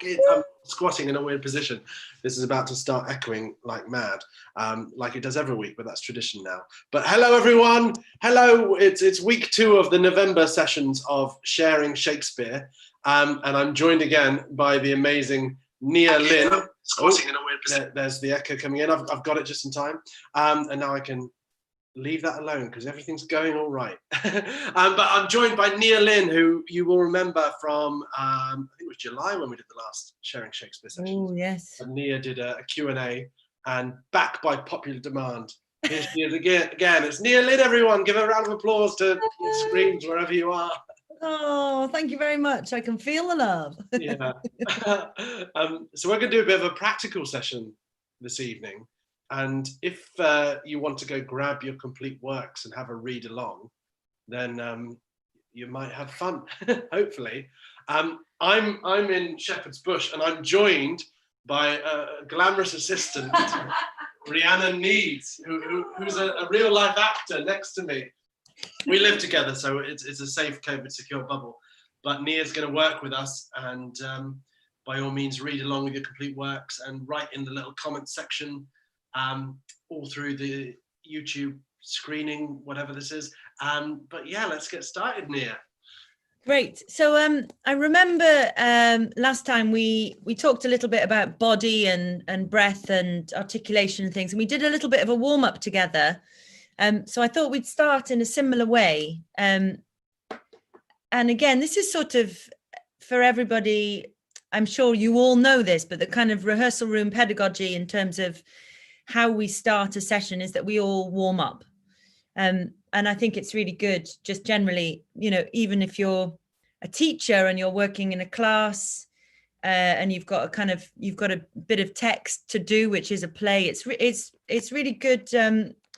back. I'm squatting in a weird position. This is about to start echoing like mad, like it does every week, but that's tradition now. But hello, everyone. Hello. It's week 2 of the November sessions of Sharing Shakespeare. And I'm joined again by the amazing Lynn. Squatting in a weird position. There's the echo coming in. I've got it just in time. And now I can leave that alone because everything's going all right. But I'm joined by Lynn, who you will remember from, I think it was July when we did the last Sharing Shakespeare session. Oh, yes. And Nia did a Q&A, and back by popular demand, here she is again. It's Lynn, everyone. Give a round of applause to screens wherever you are. Oh, thank you very much. I can feel the love. Yeah. So we're going to do a bit of a practical session this evening. And if you want to go grab your complete works and have a read along, then you might have fun, hopefully. I'm in Shepherd's Bush, and I'm joined by a glamorous assistant, Rhiannon Needs, who's a real life actor next to me. We live together, so it's a safe, COVID secure bubble. But Nia's going to work with us, and by all means, read along with your complete works and write in the little comment section all through the YouTube screening, whatever this is. But yeah, let's get started, Nia. Great. So I remember last time we talked a little bit about body and breath and articulation and things, and we did a little bit of a warm-up together. So I thought we'd start in a similar way. And again, this is sort of for everybody. I'm sure you all know this, but the kind of rehearsal room pedagogy in terms of how we start a session is that we all warm up. And I think it's really good, just generally, you know, even if you're a teacher and you're working in a class and you've got a bit of text to do, which is a play, it's really good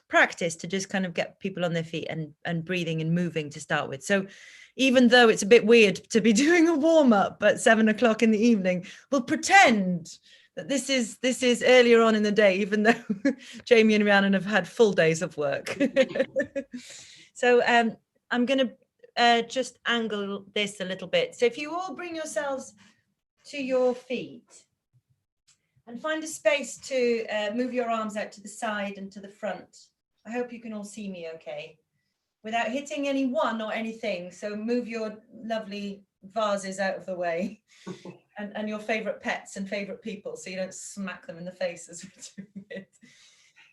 practice to just kind of get people on their feet and breathing and moving to start with. So even though it's a bit weird to be doing a warm up at 7 o'clock in the evening, we'll pretend that this is earlier on in the day, even though Jamie and Rhiannon have had full days of work. So I'm going to just angle this a little bit. So if you all bring yourselves to your feet and find a space to move your arms out to the side and to the front. I hope you can all see me okay, without hitting anyone or anything. So move your lovely vases out of the way. And your favorite pets and favorite people, so you don't smack them in the face as we're doing it.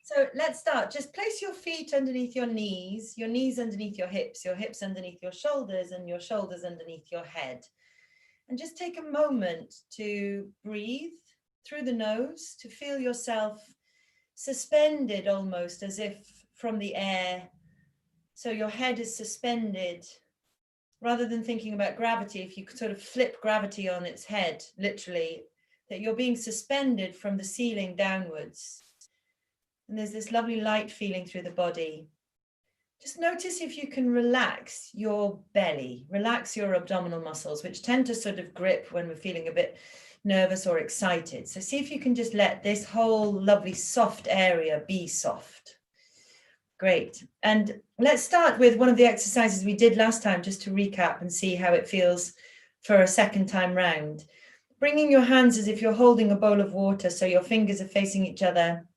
So let's start. Just place your feet underneath your knees underneath your hips underneath your shoulders, and your shoulders underneath your head. And just take a moment to breathe through the nose, to feel yourself suspended almost as if from the air. So your head is suspended. Rather than thinking about gravity, if you could sort of flip gravity on its head, literally, that you're being suspended from the ceiling downwards. And there's this lovely light feeling through the body. Just notice if you can relax your belly, relax your abdominal muscles, which tend to sort of grip when we're feeling a bit nervous or excited. So see if you can just let this whole lovely soft area be soft. Great. And let's start with one of the exercises we did last time, just to recap and see how it feels for a second time round. Bringing your hands as if you're holding a bowl of water, so your fingers are facing each other,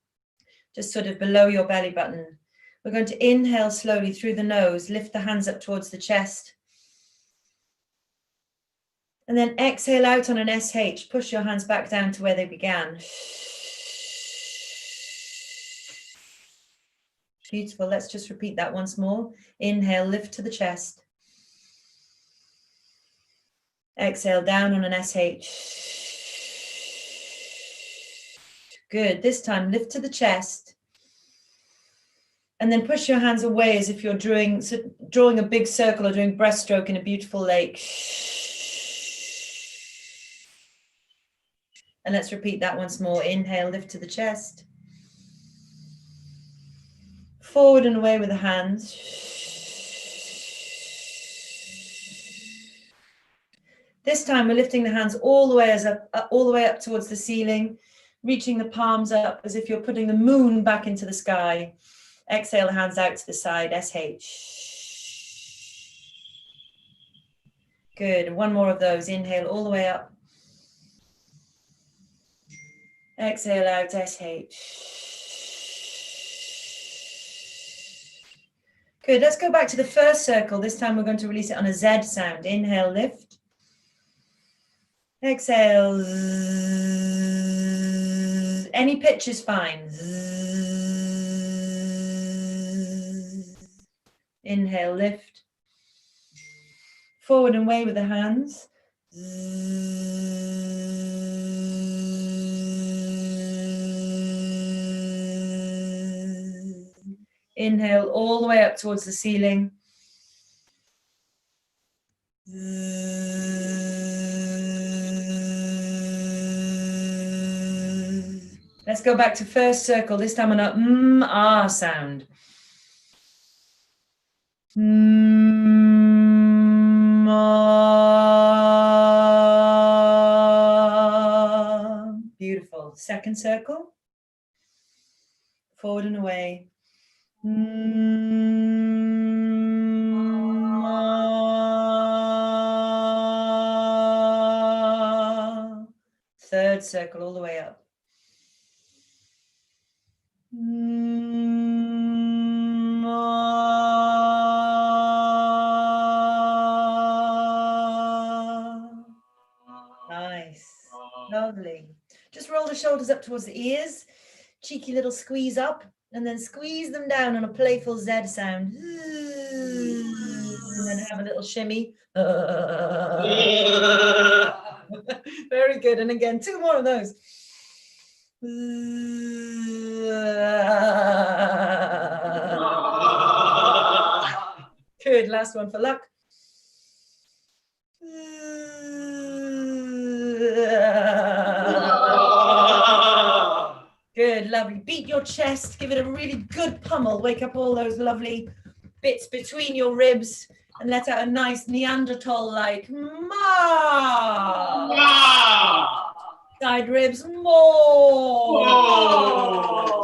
just sort of below your belly button. We're going to inhale slowly through the nose, lift the hands up towards the chest. And then exhale out on an SH, push your hands back down to where they began. Beautiful. Let's just repeat that once more. Inhale, lift to the chest. Exhale down on an SH. Good. This time, lift to the chest. And then push your hands away as if you're drawing a big circle or doing breaststroke in a beautiful lake. And let's repeat that once more. Inhale, lift to the chest. Forward and away with the hands. This time we're lifting the hands all the way up towards the ceiling, reaching the palms up as if you're putting the moon back into the sky. Exhale, the hands out to the side, SH. Good, and one more of those. Inhale all the way up. Exhale out, exhale. Good, let's go back to the first circle. This time we're going to release it on a Z sound. Inhale, lift. Exhale. Any pitch is fine. Inhale, lift. Forward and away with the hands. Inhale all the way up towards the ceiling. Let's go back to first circle, this time on a ah sound. Ah. Beautiful. Second circle. Forward and away. Third circle all the way up. Nice, lovely. Just roll the shoulders up towards the ears, cheeky little squeeze up, and then squeeze them down on a playful Z sound. And then have a little shimmy. Very good. And again, 2 more of those. Good. Last one for luck. Good, lovely. Beat your chest, give it a really good pummel. Wake up all those lovely bits between your ribs and let out a nice Neanderthal-like ma. Side ribs, more.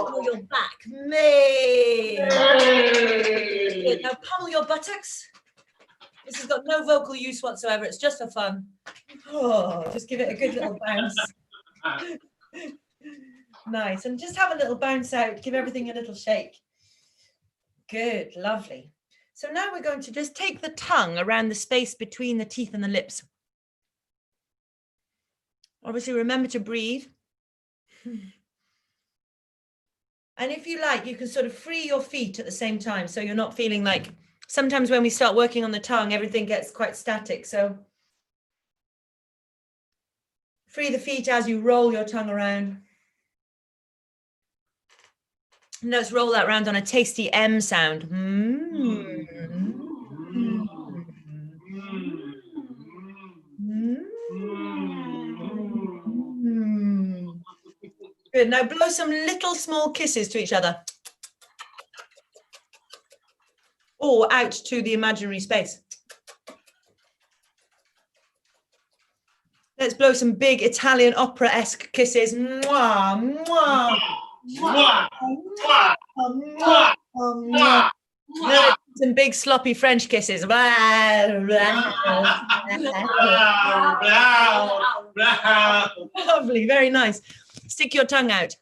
Pummel your back, me. Good. Now pummel your buttocks. This has got no vocal use whatsoever. It's just for fun. Oh, just give it a good little bounce. Nice. And just have a little bounce out. Give everything a little shake. Good. Lovely. So now we're going to just take the tongue around the space between the teeth and the lips. Obviously, remember to breathe. And if you like, you can sort of free your feet at the same time. So you're not feeling like, sometimes when we start working on the tongue, everything gets quite static. So free the feet as you roll your tongue around. And let's roll that around on a tasty M sound. Good. Now blow some little small kisses to each other. Or out to the imaginary space. Let's blow some big Italian opera-esque kisses. Mwah, mwah. Mwah, mwah, mwah, mwah. No, some big sloppy French kisses. Lovely, very nice. Stick your tongue out.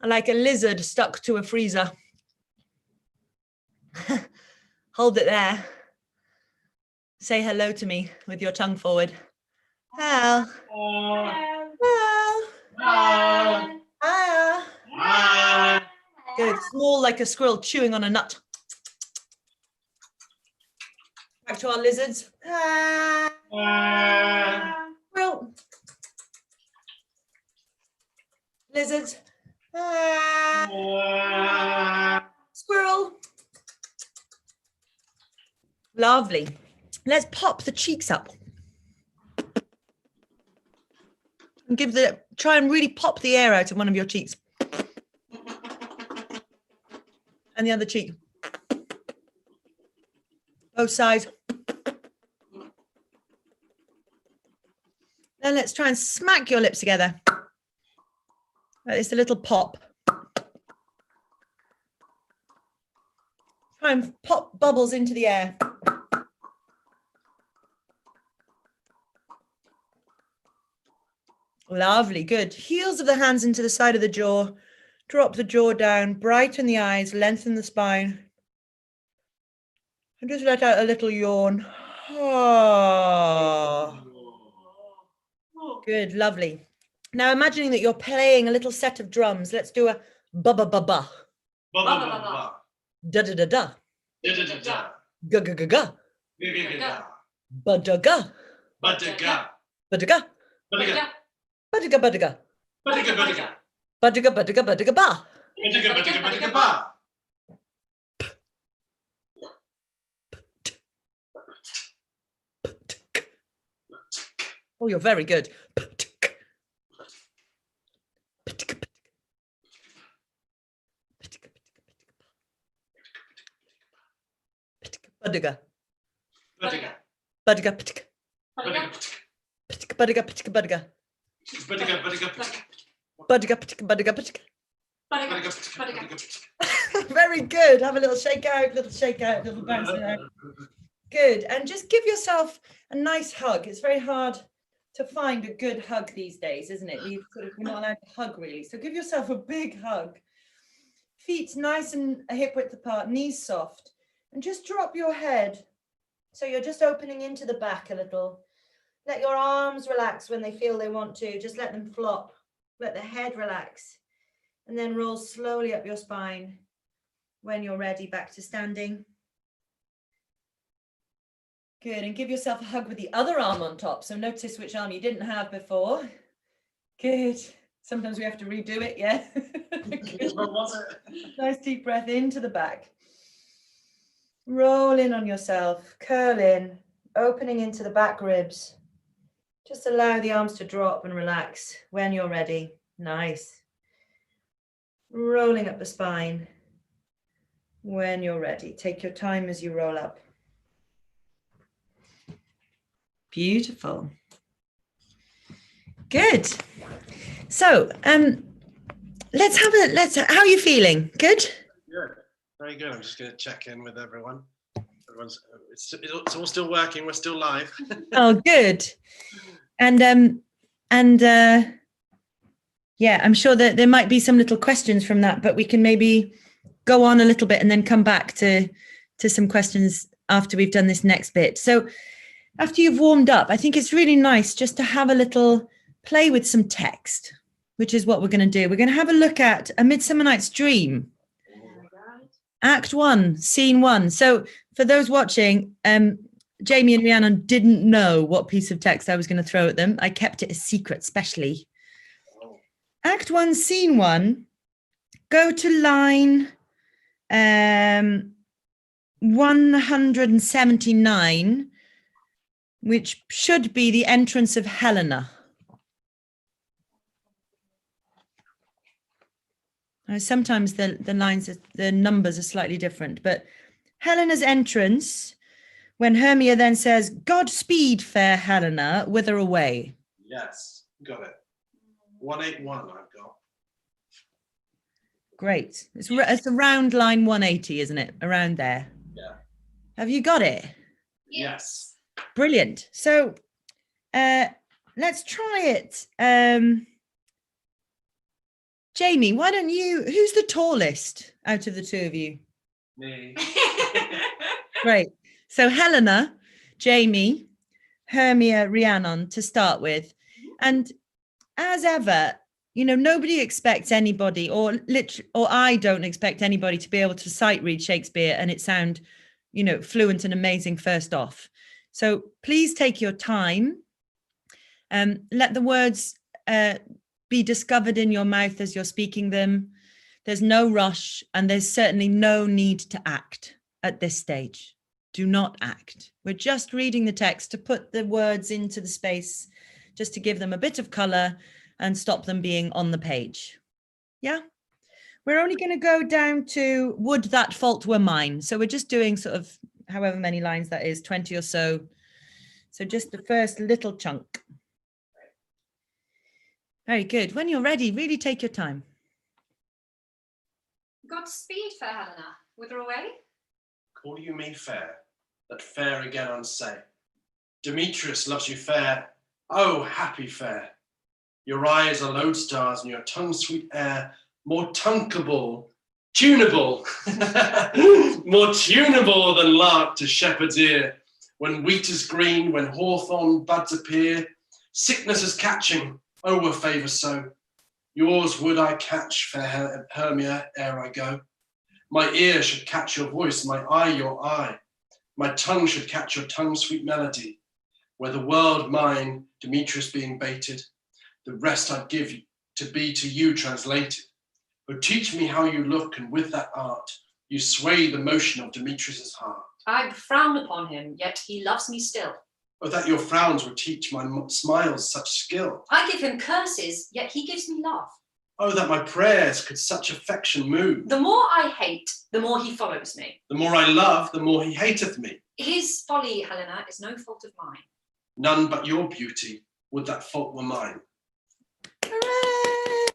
Like a lizard stuck to a freezer. Hold it there. Say hello to me with your tongue forward. Hello. Hello. Good. Small like a squirrel chewing on a nut. Back to our lizards. Squirrel. Lizards. Squirrel. Lovely. Let's pop the cheeks up. And try and really pop the air out of one of your cheeks. And the other cheek. Both sides. Then let's try and smack your lips together. It's a little pop. Try and pop bubbles into the air. Lovely, good. Heels of the hands into the side of the jaw. Drop the jaw down, brighten the eyes, lengthen the spine. And just let out a little yawn. Oh. Good, lovely. Now imagining that you're playing a little set of drums. Let's do a ba-ba-ba-ba. Ba-ba-ba-ba. Da-da-da-da. Da-da-da-da. Ga-ga-ga-ga. Ga-ga-ga-ga. Ba-da-ga. Ba-da-ga. Ba-da-ga. Ba-da-ga. Ba-da-ga-ba-da-ga. Ba-da-ga-ba-da-ga. Ba-da-ga-ba-da-ga-ba-da-ga-ba. Ba-da-ga-ba-da-ga-ba-da-ga-ba. Oh, you're very good. Ba-da-ga. Ba-da-ga. Ba-da-ga. Ba-da-ga. Ba-da-ga. Ba-da-ga. Ba-da-ga. Ba-da-ga. Ba-da-ga. Ba-da-ga. Very good. Have a little shake out, little bounce out. Good. And just give yourself a nice hug. It's very hard to find a good hug these days, isn't it? We're not allowed to hug really. So give yourself a big hug. Feet nice and a hip width apart, knees soft. And just drop your head. So you're just opening into the back a little. Let your arms relax when they feel they want to. Just let them flop. Let the head relax. And then roll slowly up your spine. When you're ready, back to standing. Good, and give yourself a hug with the other arm on top. So notice which arm you didn't have before. Good. Sometimes we have to redo it, yeah? What was it? Nice deep breath into the back. Roll in on yourself, curl in, opening into the back ribs. Just allow the arms to drop and relax when you're ready. Nice. Rolling up the spine. When you're ready, take your time as you roll up. Beautiful. Good. So, let's how are you feeling? Good? Good. Very good. I'm just going to check in with everyone. It's all still working. We're still live. Oh, good. And yeah, I'm sure that there might be some little questions from that, but we can maybe go on a little bit and then come back to some questions after we've done this next bit. So after you've warmed up, I think it's really nice just to have a little play with some text, which is what we're going to do. We're going to have a look at A Midsummer Night's Dream, Act 1, Scene 1. So for those watching, Jamie and Rhiannon didn't know what piece of text I was going to throw at them. I kept it a secret, specially. Act 1, Scene 1, go to line 179, which should be the entrance of Helena. Sometimes the lines, the numbers are slightly different, but Helena's entrance, when Hermia then says, "Godspeed, fair Helena, whither away?" Yes, got it. 181 I've got. Great. It's around line 180, isn't it? Around there. Yeah. Have you got it? Yes. Brilliant. So let's try it. Jamie, why don't who's the tallest out of the two of you? Me. Great. So Helena, Jamie, Hermia, Rhiannon to start with. And as ever, nobody expects anybody, or I don't expect anybody to be able to sight read Shakespeare and it sound, fluent and amazing first off. So please take your time. Let the words be discovered in your mouth as you're speaking them. There's no rush, and there's certainly no need to act at this stage. Do not act. We're just reading the text to put the words into the space, just to give them a bit of color and stop them being on the page. Yeah? We're only going to go down to "Would that fault were mine." So we're just doing sort of however many lines that is, 20 or so. So just the first little chunk. Very good. When you're ready, really take your time. Godspeed, fair Helena, whither away? Call you me fair, that fair again unsay. Demetrius loves you fair, oh happy fair. Your eyes are lodestars and your tongue sweet air, more tunkable, tunable, more tunable than lark to shepherd's ear. When wheat is green, when hawthorn buds appear, sickness is catching, oh, were favour so. Yours would I catch, fair Hermia, ere I go. My ear should catch your voice, my eye your eye. My tongue should catch your tongue's sweet melody. Were the world mine, Demetrius being baited, the rest I'd give to be to you translated. Oh, teach me how you look, and with that art, you sway the motion of Demetrius's heart. I frown upon him, yet he loves me still. Oh, that your frowns would teach my smiles such skill. I give him curses, yet he gives me love. Oh, that my prayers could such affection move. The more I hate, the more he follows me. The more I love, the more he hateth me. His folly, Helena, is no fault of mine. None but your beauty, would that fault were mine. Hooray!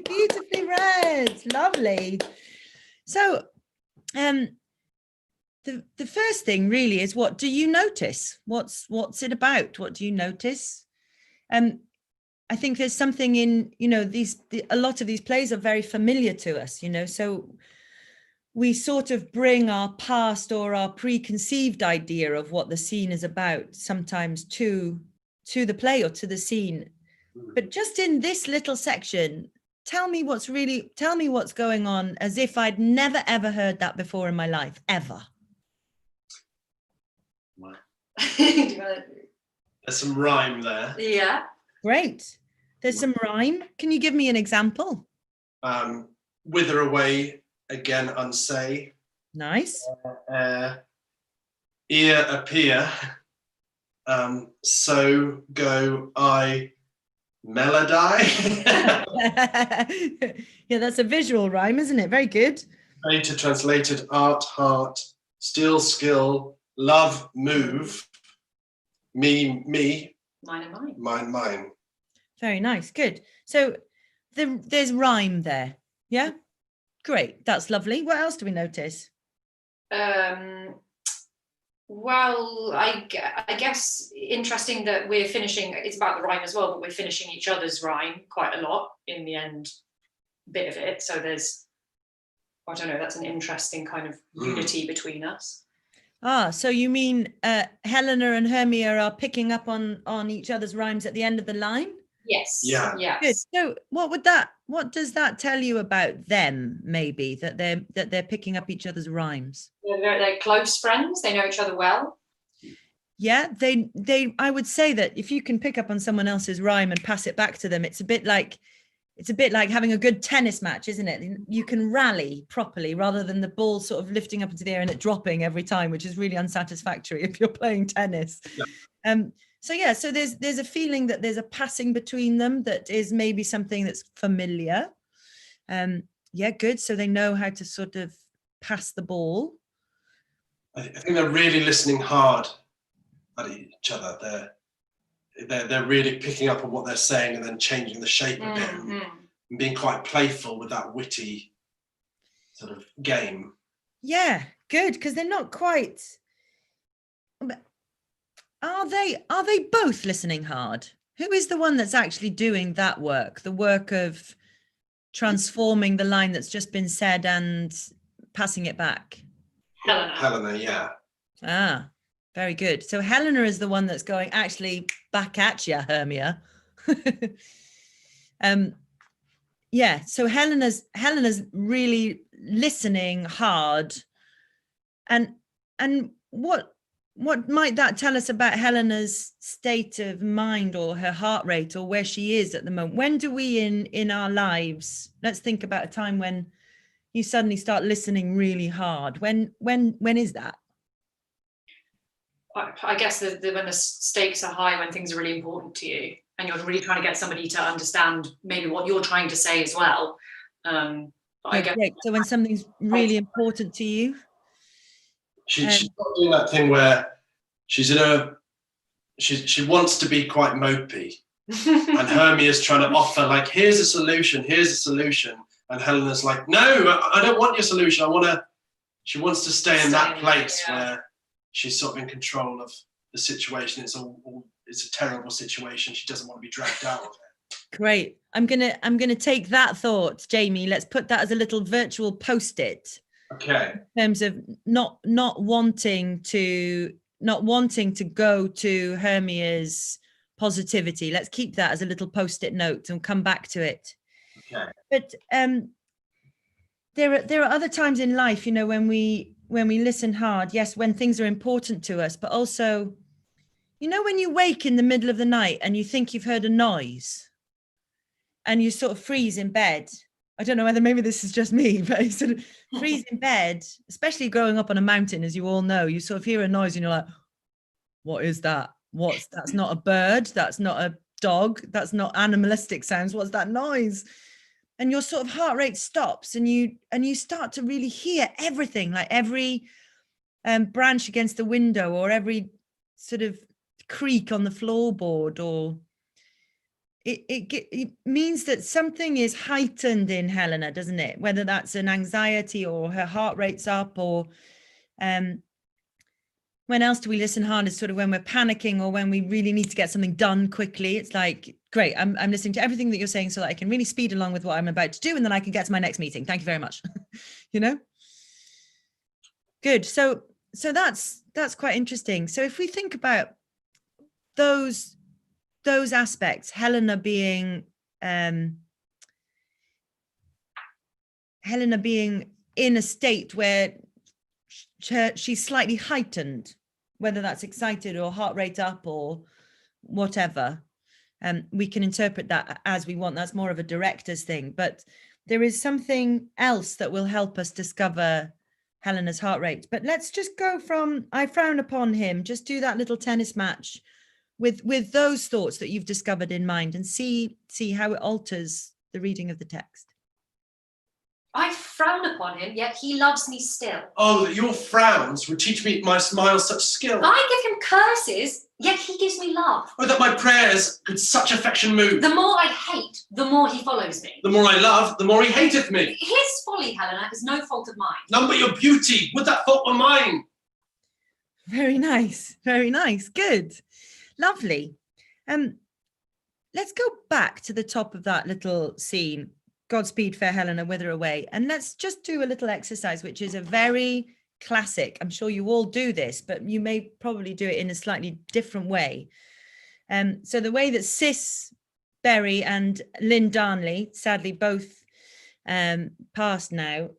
Beautifully read. Lovely. So, the first thing really is, what do you notice? What's it about? What do you notice? I think there's something in, a lot of these plays are very familiar to us, so we sort of bring our past or our preconceived idea of what the scene is about sometimes to the play or to the scene. But just in this little section, tell me what's going on, as if I'd never, ever heard that before in my life, ever. Wow. Do you wanna... There's some rhyme there. Yeah. Great. There's some rhyme. Can you give me an example? Wither away, again unsay. Nice. Ear appear. So go I melody. Yeah, that's a visual rhyme, isn't it? Very good. Later translated art, heart, still, skill, love, move, me, Mine and mine. mine. Very nice. Good. So there's rhyme there. Yeah. Great. That's lovely. What else do we notice? Well, I guess interesting that we're finishing, it's about the rhyme as well, but we're finishing each other's rhyme quite a lot in the end bit of it. So there's, I don't know, that's an interesting kind of unity between us. Ah, so you mean Helena and Hermia are picking up on each other's rhymes at the end of the line? Yes. Yeah. Yes. Good. So what does that tell you about them, maybe, that they're picking up each other's rhymes? They're close friends. They know each other well. Yeah, I would say that if you can pick up on someone else's rhyme and pass it back to them, it's a bit like having a good tennis match, isn't it? You can rally properly rather than the ball sort of lifting up into the air and it dropping every time, which is really unsatisfactory if you're playing tennis. Yeah. So there's a feeling that there's a passing between them that is maybe something that's familiar. Yeah, good. So they know how to sort of pass the ball. I think they're really listening hard at each other. They're really picking up on what they're saying and then changing the shape a bit and being quite playful with that witty sort of game. Yeah, good, because they're not quite. Are they both listening hard? Who is the one that's actually doing that work? The work of transforming the line that's just been said and passing it back? Helena, yeah. Ah, very good. So Helena is the one that's going, actually, back at you, Hermia. Yeah, so Helena's really listening hard. And what might that tell us about Helena's state of mind or her heart rate or where she is at the moment? When do we in our lives, let's think about a time when you suddenly start listening really hard. When is that? I guess when the stakes are high, when things are really important to you and you're really trying to get somebody to understand maybe what you're trying to say as well. I guess, so when something's really important to you. She's not doing that thing where she wants to be quite mopey and Hermia's trying to offer like, here's a solution. And Helena's like, no, I don't want your solution. She wants to stay in that place where she's sort of in control of the situation. It's a terrible situation. She doesn't want to be dragged out of it. Great. I'm gonna take that thought, Jamie. Let's put that as a little virtual post-it. Okay. In terms of not wanting to go to Hermia's positivity. Let's keep that as a little post-it note and come back to it. Okay. But there are other times in life, when we listen hard, yes, when things are important to us, but also, when you wake in the middle of the night and you think you've heard a noise and you sort of freeze in bed. I don't know whether maybe this is just me, but you sort of freeze in bed, especially growing up on a mountain, as you all know, you sort of hear a noise and you're like, what is that? That's not a bird. That's not a dog. That's not animalistic sounds. What's that noise? And your sort of heart rate stops and you start to really hear everything, like every branch against the window or every sort of creak on the floorboard, or it means that something is heightened in Helena, doesn't it? Whether that's an anxiety or her heart rate's up, or when else do we listen hard? Is sort of when we're panicking or when we really need to get something done quickly. It's like, great, I'm listening to everything that you're saying so that I can really speed along with what I'm about to do, and then I can get to my next meeting. Thank you very much. Good. So that's quite interesting. So if we think about those aspects, Helena being in a state where she's slightly heightened, whether that's excited or heart rate up or whatever, we can interpret that as we want. That's more of a director's thing, but there is something else that will help us discover Helena's heart rate. But let's just go from I frown upon him, just do that little tennis match with those thoughts that you've discovered in mind, and see how it alters the reading of the text. I frown upon him, yet he loves me still. Oh, that your frowns would teach me my smiles such skill. I give him curses, yet he gives me love. Oh, that my prayers could such affection move. The more I hate, the more he follows me. The more I love, the more he hateth me. His folly, Helena, is no fault of mine. None but your beauty, would that fault were mine. Very nice, very nice, good, lovely. Let's go back to the top of that little scene. Godspeed, fair Helena, whither away? And let's just do a little exercise, which is a very classic. I'm sure you all do this, but you may probably do it in a slightly different way. So the way that Sis Berry and Lynn Darnley, sadly both passed now,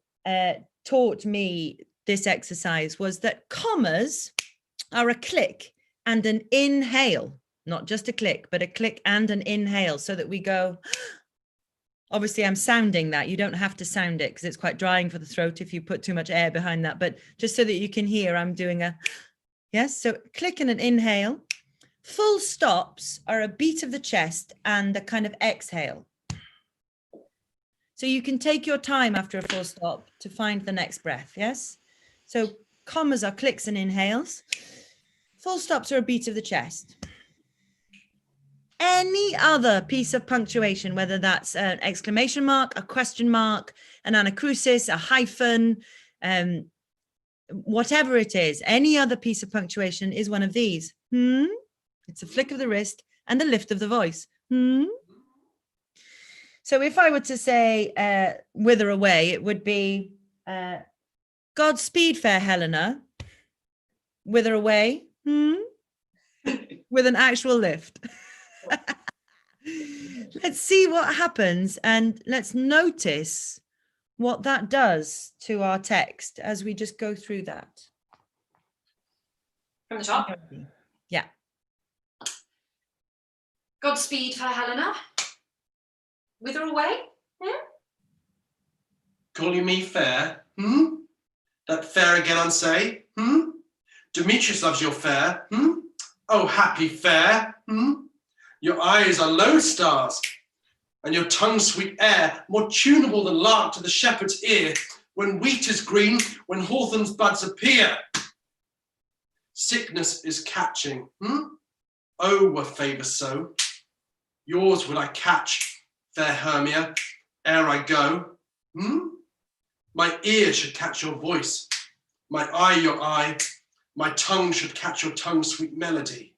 taught me this exercise was that commas are a click and an inhale, not just a click, but a click and an inhale, so that we go... Obviously, I'm sounding that. You don't have to sound it because it's quite drying for the throat if you put too much air behind that. But just so that you can hear, I'm doing a, yes. So click and an inhale. Full stops are a beat of the chest and a kind of exhale. So you can take your time after a full stop to find the next breath, yes? So commas are clicks and inhales. Full stops are a beat of the chest. Any other piece of punctuation, whether that's an exclamation mark, a question mark, an anacrusis, a hyphen, whatever it is, any other piece of punctuation is one of these. It's a flick of the wrist and a lift of the voice. So if I were to say whither away, it would be Godspeed, fair Helena, whither away, with an actual lift. Let's see what happens, and let's notice what that does to our text as we just go through that. From the top? Yeah. Godspeed, fair Helena. Whither away? Call you me fair? That fair again unsay? Demetrius loves your fair? Oh, happy fair? Your eyes are lodestars, and your tongue sweet air, more tunable than lark to the shepherd's ear, when wheat is green, when hawthorn's buds appear. Sickness is catching, Oh, were favour so. Yours would I catch, fair Hermia, ere I go. My ear should catch your voice, my eye your eye, my tongue should catch your tongue's sweet melody.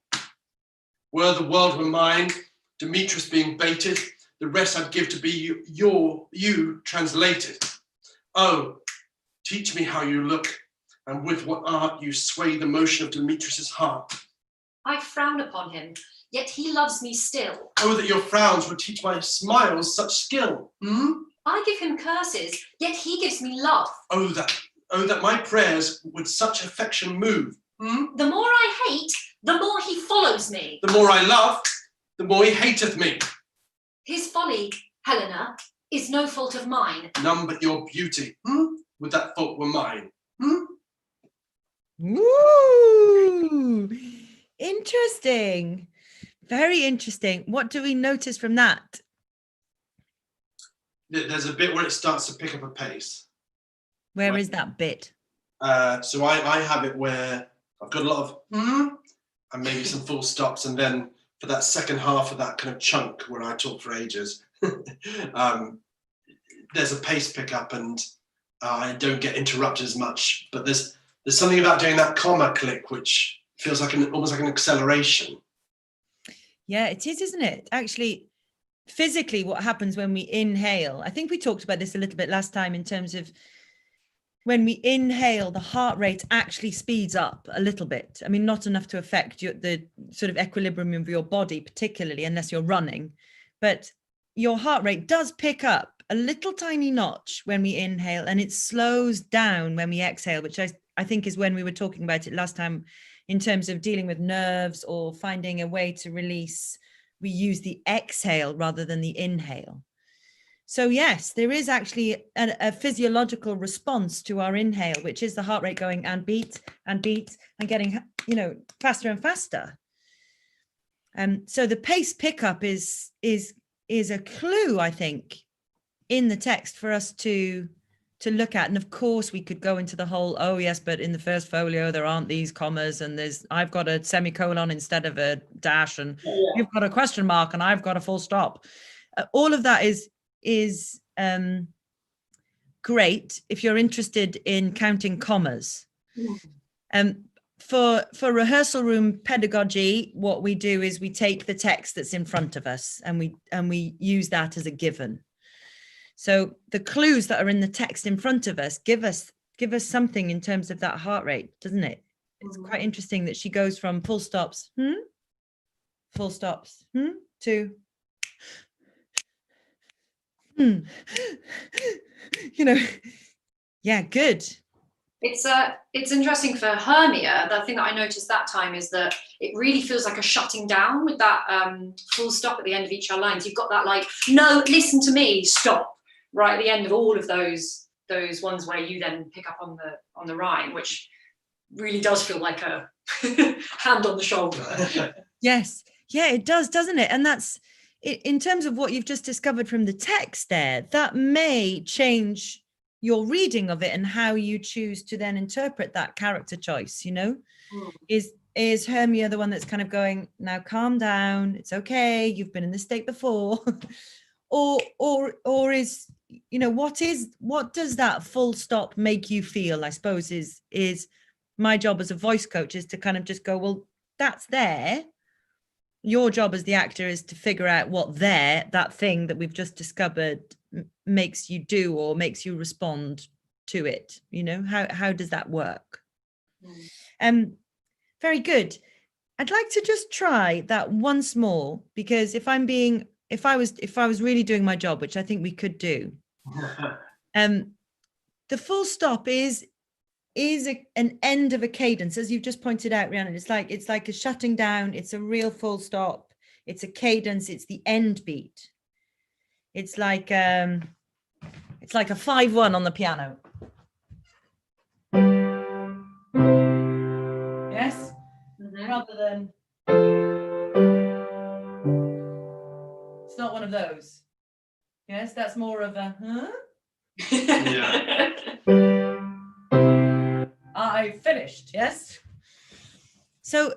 Were the world were mine, Demetrius being baited, the rest I'd give to be you translated. Oh, teach me how you look, and with what art you sway the motion of Demetrius's heart. I frown upon him, yet he loves me still. Oh, that your frowns would teach my smiles such skill. I give him curses, yet he gives me love. Oh, that my prayers would such affection move. The more I hate, the more he follows me. The more I love, the more he hateth me. His folly, Helena, is no fault of mine. None but your beauty. Would that fault were mine. Woo! Interesting. Very interesting. What do we notice from that? There's a bit where it starts to pick up a pace. Where is that bit? So I have it where I've got a lot of and maybe some full stops, and then for that second half of that kind of chunk where I talk for ages, there's a pace pickup, and I don't get interrupted as much. But there's something about doing that comma click which feels like almost like an acceleration. Yeah, it is, isn't it? Actually, physically, what happens when we inhale? I think we talked about this a little bit last time in terms of when we inhale, the heart rate actually speeds up a little bit. I mean, not enough to affect the sort of equilibrium of your body, particularly unless you're running, but your heart rate does pick up a little tiny notch when we inhale, and it slows down when we exhale, which I think is when we were talking about it last time in terms of dealing with nerves or finding a way to release. We use the exhale rather than the inhale. So yes, there is actually a physiological response to our inhale, which is the heart rate going and beat and getting, faster and faster. So the pace pickup is a clue, I think, in the text for us to look at. And of course we could go into the whole, oh yes, but in the first folio there aren't these commas, and I've got a semicolon instead of a dash, and you've got a question mark and I've got a full stop. All of that is great if you're interested in counting commas. For rehearsal room pedagogy, what we do is we take the text that's in front of us and we use that as a given. So the clues that are in the text in front of us give us something in terms of that heart rate, doesn't it? It's quite interesting that she goes from full stops, full stops, to yeah, good. It's interesting for Hermia. The thing that I noticed that time is that it really feels like a shutting down with that full stop at the end of each of our lines. You've got that like, no, listen to me, stop, right at the end of all of those ones where you then pick up on the rhyme, which really does feel like a hand on the shoulder. Yes, yeah, it does, doesn't it? And that's in terms of what you've just discovered from the text there, that may change your reading of it and how you choose to then interpret that character choice. Is Hermia the one that's kind of going, now calm down, it's okay, you've been in this state before, or is, what does that full stop make you feel? I suppose is my job as a voice coach is to kind of just go, well, that's there. Your job as the actor is to figure out what that thing that we've just discovered makes you do or makes you respond to it. How does that work? Very good. I'd like to just try that once more, because if I was really doing my job, which I think we could do, the full stop is an end of a cadence, as you've just pointed out, Rhiannon. It's like a shutting down. It's a real full stop. It's a cadence. It's the end beat. It's like a 5/1 on the piano. Yes, rather than it's not one of those. Yes, that's more of a Yeah. I finished. Yes. So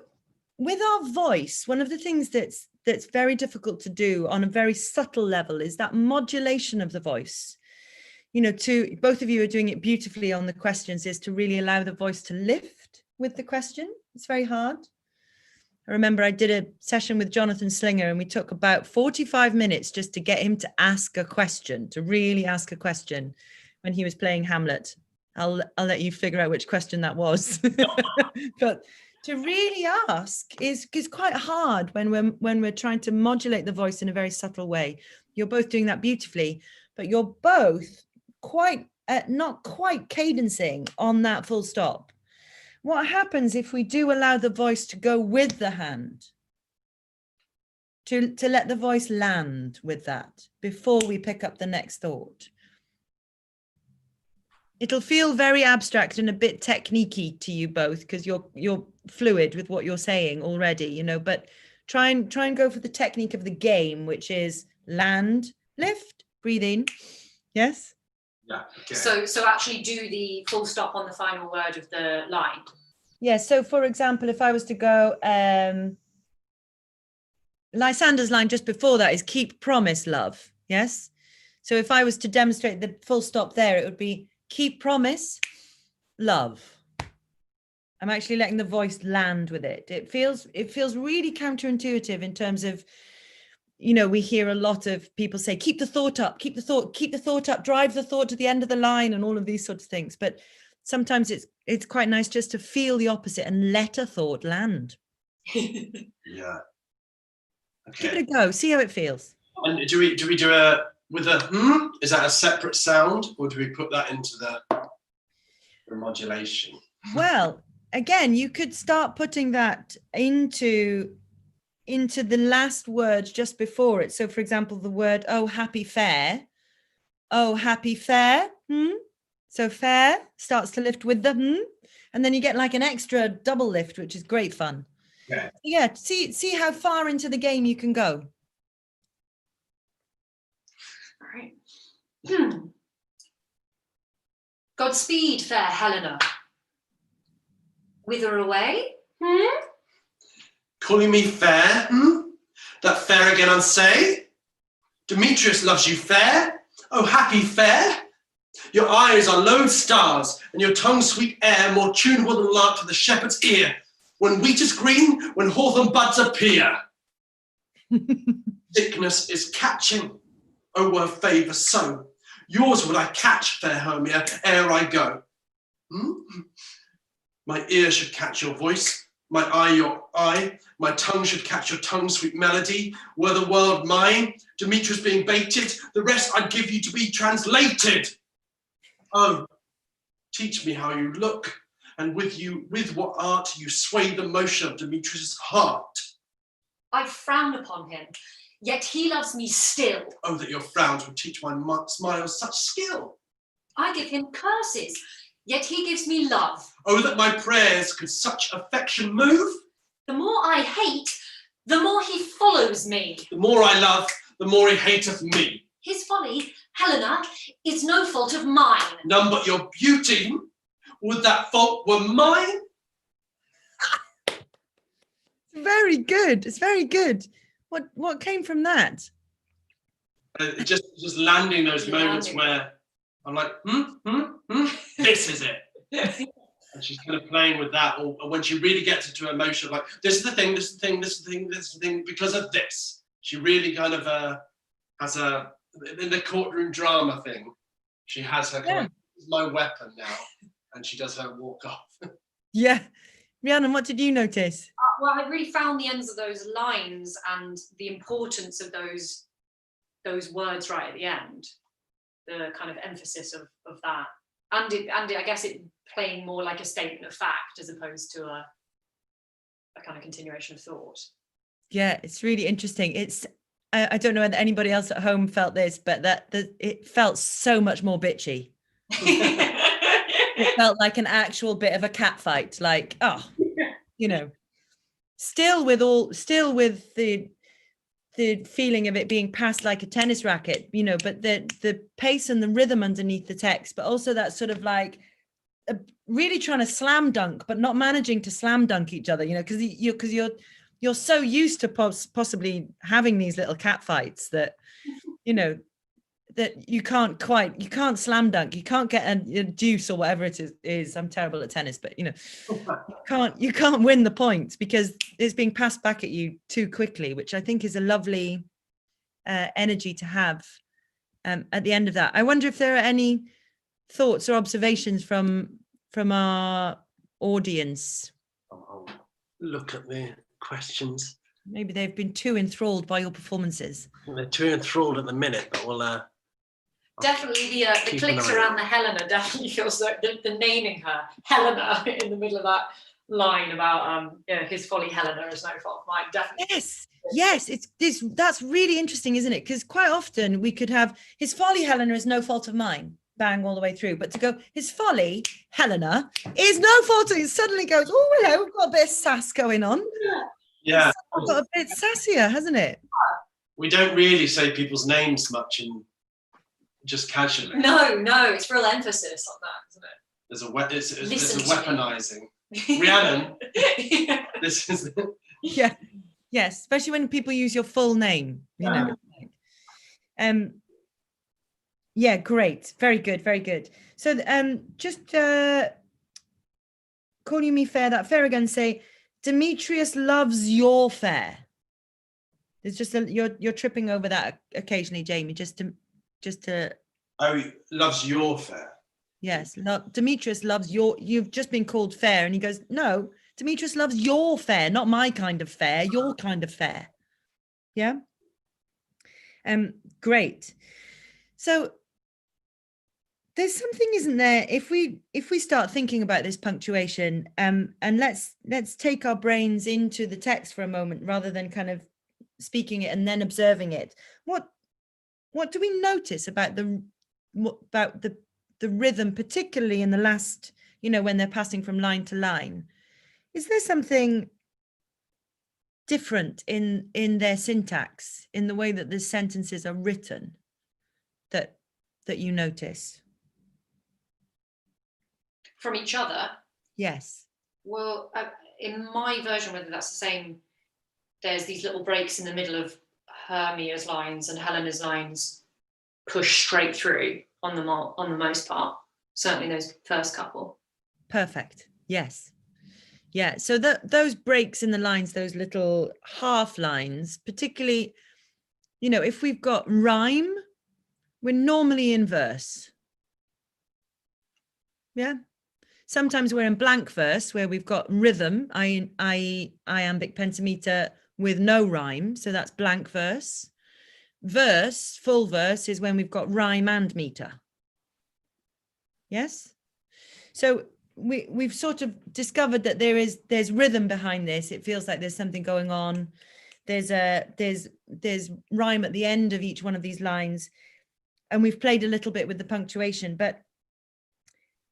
with our voice, one of the things that's very difficult to do on a very subtle level is that modulation of the voice. To both of you are doing it beautifully on the questions, is to really allow the voice to lift with the question. It's very hard. I remember I did a session with Jonathan Slinger and we took about 45 minutes just to get him to ask a question, to really ask a question when he was playing Hamlet. I'll let you figure out which question that was. But to really ask is quite hard when we're trying to modulate the voice in a very subtle way. You're both doing that beautifully, but you're both not quite cadencing on that full stop. What happens if we do allow the voice to go with the hand? To let the voice land with that before we pick up the next thought. It'll feel very abstract and a bit techniquey to you both because you're fluid with what you're saying already, you know, but try and go for the technique of the game, which is land, lift, breathe in. Yes? Yeah. Okay. So actually do the full stop on the final word of the line. Yeah, so for example, if I was to go, Lysander's line just before that is keep promise, love. Yes? So if I was to demonstrate the full stop there, it would be keep promise, love. I'm actually letting the voice land with it. It feels really counterintuitive in terms of, you know, we hear a lot of people say, keep the thought up, keep the thought up, drive the thought to the end of the line and all of these sorts of things. But sometimes it's quite nice just to feel the opposite and let a thought land. Yeah. Okay. Give it a go, see how it feels. And do we do a with a is that a separate sound or do we put that into the modulation? Well, again, you could start putting that into the last word just before it. So for example, the word, oh, happy fair. Oh, happy fair. So fair starts to lift with the and then you get like an extra double lift, which is great fun. Okay. Yeah, see how far into the game you can go. All right. Godspeed, fair Helena. Whither away? Calling me fair? That fair again unsay? Demetrius loves you fair? Oh, happy fair? Your eyes are lodestars, and your tongue sweet air, more tunable than lark to the shepherd's ear. When wheat is green, when hawthorn buds appear. Sickness is catching, oh, were favour so. Yours will I catch, fair Hermia, ere I go. My ear should catch your voice, my eye your eye, my tongue should catch your tongue's sweet melody. Were the world mine, Demetrius being baited, the rest I'd give you to be translated. Oh, teach me how you look, and with what art you sway the motion of Demetrius' heart. I frown upon him, yet he loves me still. Oh, that your frowns would teach my smiles such skill. I give him curses, yet he gives me love. Oh, that my prayers could such affection move. The more I hate, the more he follows me. The more I love, the more he hateth me. His folly, Helena, is no fault of mine. None but your beauty. Would that fault were mine? Very good. It's very good. What came from that? Just landing those moments where I'm like, this is it. And she's kind of playing with that, or when she really gets into emotion, like this is the thing, this is the thing, this is the thing, this is the thing, because of this. She really kind of has a, in the courtroom drama thing, she has her kind of, this is my weapon now, and she does her walk off. Yeah. Rhiannon, what did you notice? Well, I really found the ends of those lines and the importance of those words right at the end, the kind of emphasis of that. And I guess it playing more like a statement of fact as opposed to a kind of continuation of thought. Yeah, it's really interesting. I don't know whether anybody else at home felt this, but it felt so much more bitchy. It felt like an actual bit of a cat fight, like, oh, you know, still with the feeling of it being passed like a tennis racket, you know, but the pace and the rhythm underneath the text, but also that sort of like really trying to slam dunk, but not managing to slam dunk each other, you know, because you're so used to possibly having these little cat fights that, you know, that you can't slam dunk, you can't get a deuce or whatever it is. I'm terrible at tennis, but you can't win the points because it's being passed back at you too quickly, which I think is a lovely energy to have at the end of that. I wonder if there are any thoughts or observations from our audience. I'll look at the questions. Maybe they've been too enthralled by your performances. They're too enthralled at the minute, but we'll definitely the clicks around the Helena definitely feels like the naming her Helena in the middle of that line about his folly Helena is no fault of mine. Definitely. Yes, that's really interesting, isn't it? Because quite often we could have his folly Helena is no fault of mine, bang all the way through, but to go his folly Helena is no fault of it, suddenly goes, oh hello, we've got a bit of sass going on. Yeah, it's got a bit sassier, hasn't it? We don't really say people's names much in just casually. No, it's real emphasis on that, isn't it? There's a weaponizing. Rhiannon, this is yes, especially when people use your full name, you know. Yeah, great, very good. So just calling me fair, that fair again, say Demetrius loves your fair. There's just you're tripping over that occasionally, Jamie, just to oh, he loves your fair. Yes, Demetrius loves you've just been called fair, and he goes, no, Demetrius loves your fair, not my kind of fair, your kind of fair. Yeah. Great. So there's something, isn't there, if we start thinking about this punctuation, and let's take our brains into the text for a moment rather than kind of speaking it and then observing it. What do we notice about the rhythm, particularly in the last, when they're passing from line to line? Is there something different in their syntax, in the way that the sentences are written, that you notice? From each other? Yes. Well, in my version, whether that's the same, there's these little breaks in the middle of Hermia's lines and Helena's lines push straight through on the most part, certainly those first couple. Perfect. Yes. Yeah. So those breaks in the lines, those little half lines, particularly, if we've got rhyme, we're normally in verse. Yeah. Sometimes we're in blank verse where we've got rhythm, iambic pentameter with no rhyme. So that's blank verse. Verse, full verse, is when we've got rhyme and meter. Yes. So we've sort of discovered that there's rhythm behind this. It feels like there's something going on. There's rhyme at the end of each one of these lines, and we've played a little bit with the punctuation, but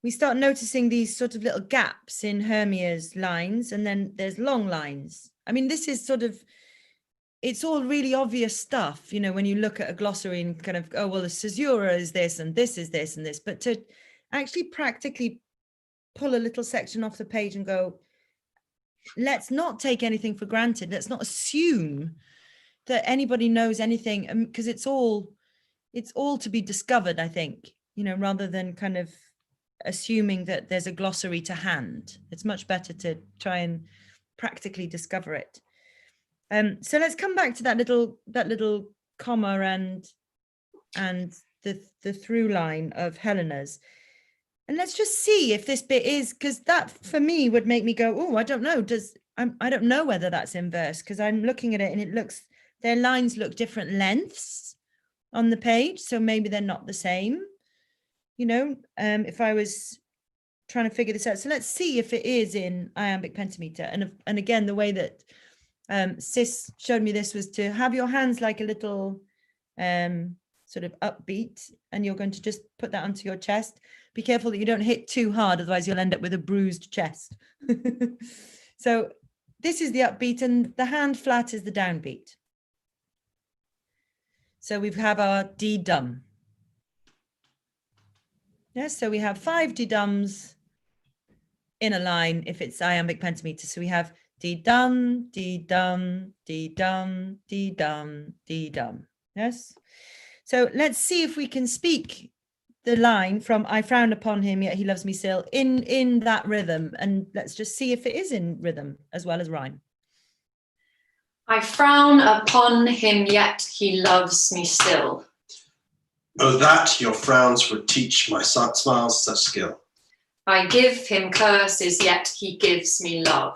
we start noticing these sort of little gaps in Hermia's lines, and then there's long lines. I mean, this is it's all really obvious stuff, when you look at a glossary and kind of, oh, well, the caesura is this, and this is this, and this. But to actually practically pull a little section off the page and go, let's not take anything for granted. Let's not assume that anybody knows anything, because it's all to be discovered, I think, rather than kind of assuming that there's a glossary to hand. It's much better to try and practically discover it. So let's come back to that little comma and the through line of Helena's, and let's just see if this bit is, because that for me would make me go, oh, I don't know. I don't know whether that's in verse, because I'm looking at it and their lines look different lengths on the page, so maybe they're not the same. If I was trying to figure this out. So let's see if it is in iambic pentameter. And again, the way that Sis showed me this was to have your hands like a little sort of upbeat, and you're going to just put that onto your chest. Be careful that you don't hit too hard, otherwise you'll end up with a bruised chest. So this is the upbeat, and the hand flat is the downbeat. So we have our D-dum. Yes, so we have 5 D-dums in a line if it's iambic pentameter. So we have D-dum, D-dum, D-dum, D-dum, D-dum. Yes. So let's see if we can speak the line from I frown upon him, yet he loves me still in that rhythm. And let's just see if it is in rhythm as well as rhyme. I frown upon him, yet he loves me still. Oh, that your frowns would teach my smiles such skill. I give him curses, yet he gives me love.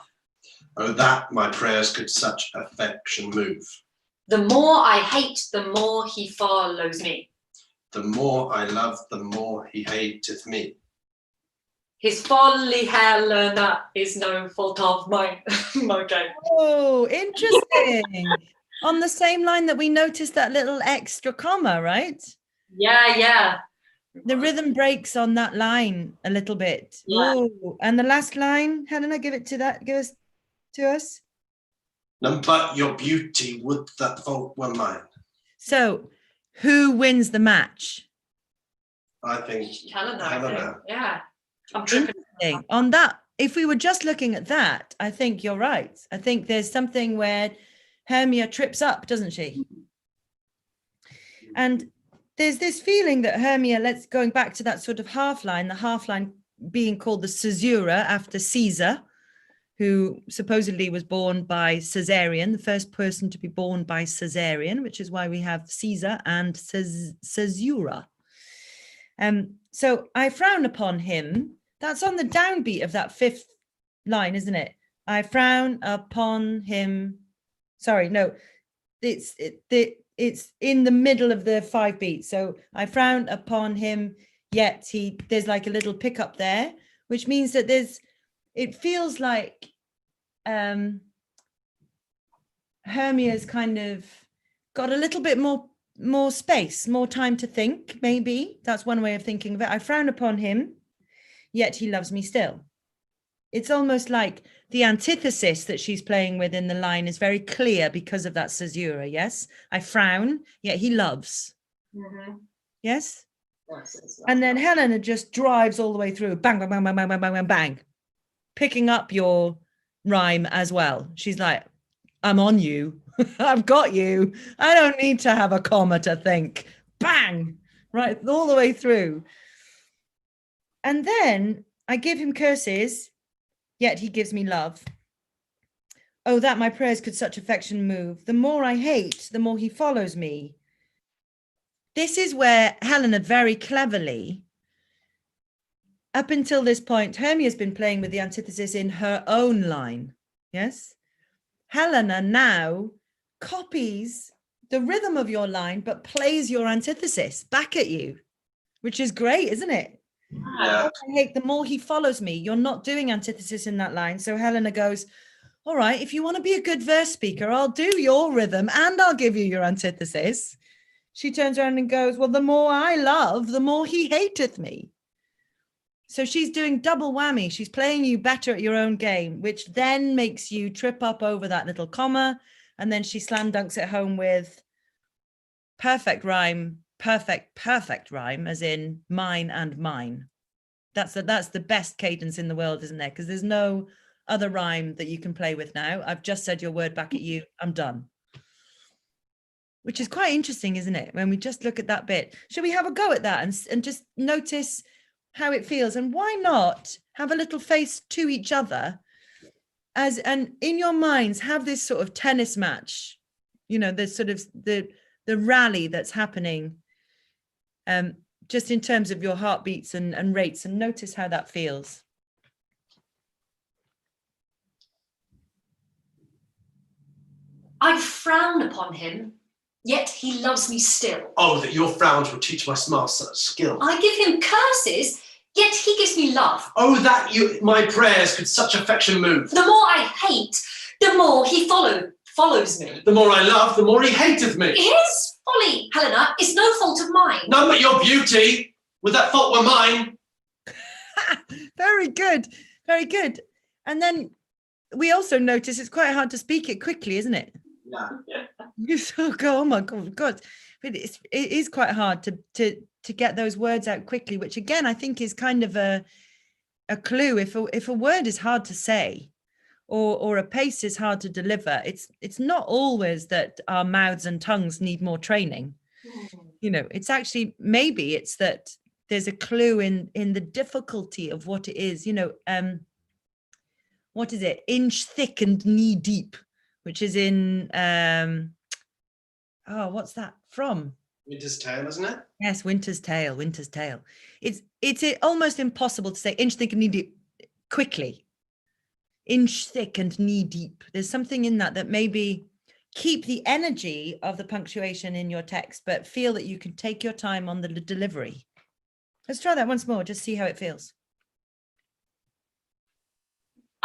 Oh, that my prayers could such affection move. The more I hate, the more he follows me. The more I love, the more he hateth me. His folly, Helena, is no fault of mine. Okay. Oh, interesting. On the same line that we noticed that little extra comma, right? Yeah. The rhythm breaks on that line a little bit. Yeah. Oh, and the last line, Helena, give us to us. None but your beauty would that fault were mine. So, who wins the match? I think Helena. Helena. Yeah. I'm tripping. On that, if we were just looking at that, I think you're right. I think there's something where Hermia trips up, doesn't she? And there's this feeling that Hermia, going back to that sort of half line, the half line being called the caesura after Caesar, who supposedly was born by cesarean, the first person to be born by cesarean, which is why we have Caesar and caesura. So I frown upon him. That's on the downbeat of that fifth line, isn't it? I frown upon him. Sorry, no, it's in the middle of the 5 beats. So I frown upon him, yet there's like a little pickup there, which means that it feels like Hermia's kind of got a little bit more space, more time to think, maybe. That's one way of thinking of it. I frown upon him, yet he loves me still. It's almost like the antithesis that she's playing with in the line is very clear because of that caesura, yes? I frown, yet he loves. Mm-hmm. Yes? And then Helena just drives all the way through, bang, bang, bang, bang, bang, bang, bang, bang, bang, picking up your rhyme as well. She's like, I'm on you. I've got you. I don't need to have a comma to think. Bang, right, all the way through. And then I give him curses, yet he gives me love. Oh, that my prayers could such affection move. The more I hate, the more he follows me. This is where Helena very cleverly, up until this point, Hermia's been playing with the antithesis in her own line. Yes? Helena now copies the rhythm of your line, but plays your antithesis back at you, which is great, isn't it? Yeah. I hate the more he follows me. You're not doing antithesis in that line. So Helena goes, all right, if you want to be a good verse speaker, I'll do your rhythm and I'll give you your antithesis. She turns around and goes, well, the more I love, the more he hateth me. So she's doing double whammy. She's playing you better at your own game, which then makes you trip up over that little comma. And then she slam dunks it home with perfect rhyme, perfect rhyme, as in mine and mine. That's the best cadence in the world, isn't there? Because there's no other rhyme that you can play with now. I've just said your word back at you. I'm done. Which is quite interesting, isn't it? When we just look at that bit. Should we have a go at that and just notice how it feels? And why not have a little face to each other and in your minds have this sort of tennis match, you know, the sort of the rally that's happening, just in terms of your heartbeats and rates, and notice how that feels. I frown upon him, yet he loves me still. Oh, that your frowns would teach my smiles such skill. I give him curses, yet he gives me love. Oh, that my prayers could such affection move. The more I hate, the more he follows me. The more I love, the more he hateth me. His folly, Helena, is no fault of mine. None but your beauty would that fault were mine. Very good, very good. And then we also notice it's quite hard to speak it quickly, isn't it? Yeah. You so go, oh my God. But it is quite hard to get those words out quickly, which again, I think is kind of a clue. If a word is hard to say or a pace is hard to deliver, it's not always that our mouths and tongues need more training. You know, it's actually, maybe it's that there's a clue in the difficulty of what it is, you know. What is it? Inch thick and knee deep, which is in oh, what's that from? Winter's Tale, isn't it? Yes, Winter's Tale. Winter's Tale. It's almost impossible to say inch thick and knee deep quickly. Inch thick and knee deep. There's something in that maybe keep the energy of the punctuation in your text, but feel that you can take your time on the delivery. Let's try that once more, just see how it feels.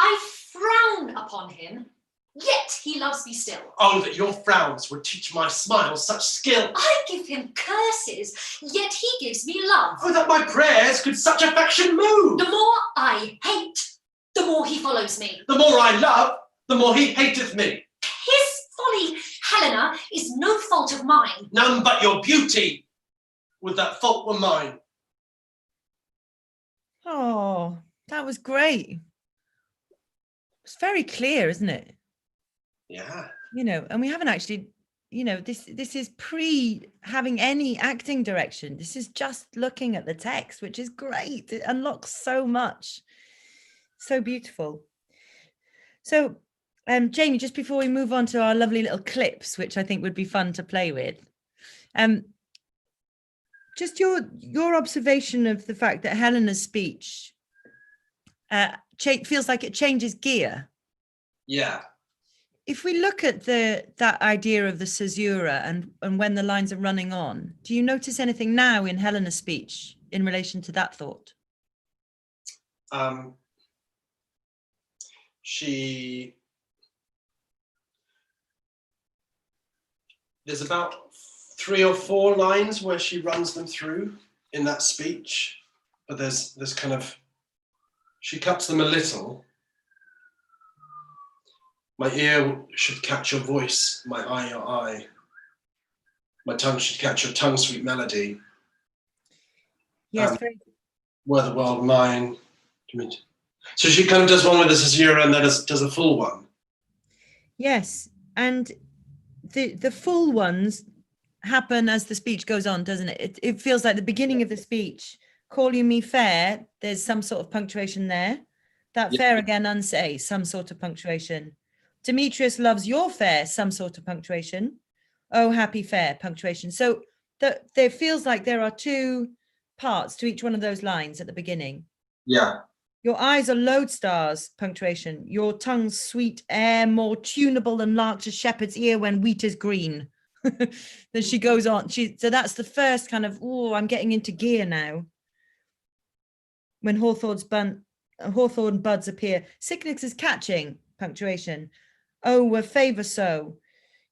I frown upon him, yet he loves me still. Oh, that your frowns would teach my smiles such skill. I give him curses, yet he gives me love. Oh, that my prayers could such affection move. The more I hate, the more he follows me. The more I love, the more he hateth me. His folly, Helena, is no fault of mine. None but your beauty would that fault were mine. Oh, that was great. It's very clear, isn't it? Yeah. You know, and we haven't actually, you know, this is pre having any acting direction. This is just looking at the text, which is great. It unlocks so much. So beautiful. So, Jamie, just before we move on to our lovely little clips, which I think would be fun to play with, just your observation of the fact that Helena's speech feels like it changes gear. Yeah. If we look at that idea of the caesura and when the lines are running on, do you notice anything now in Helena's speech in relation to that thought? There's about 3 or 4 lines where she runs them through in that speech, but there's kind of, she cuts them a little. My ear should catch your voice, my eye your eye. My tongue should catch your tongue, sweet melody. Yes, very. Were the world mine. So she kind of does one with the caesura and then does a full one. Yes, and the full ones happen as the speech goes on, doesn't it? It feels like the beginning of the speech, call you me fair, there's some sort of punctuation there. That fair again, unsay, some sort of punctuation. Demetrius loves your fair, some sort of punctuation. Oh, happy fair, punctuation. So there feels like there are 2 parts to each one of those lines at the beginning. Yeah. Your eyes are lodestars, punctuation. Your tongue's sweet air, more tunable than lark to shepherd's ear when wheat is green. Then she goes on. So that's the first kind of, oh, I'm getting into gear now. When hawthorn buds appear. Sickness is catching, punctuation. Oh, were favour so.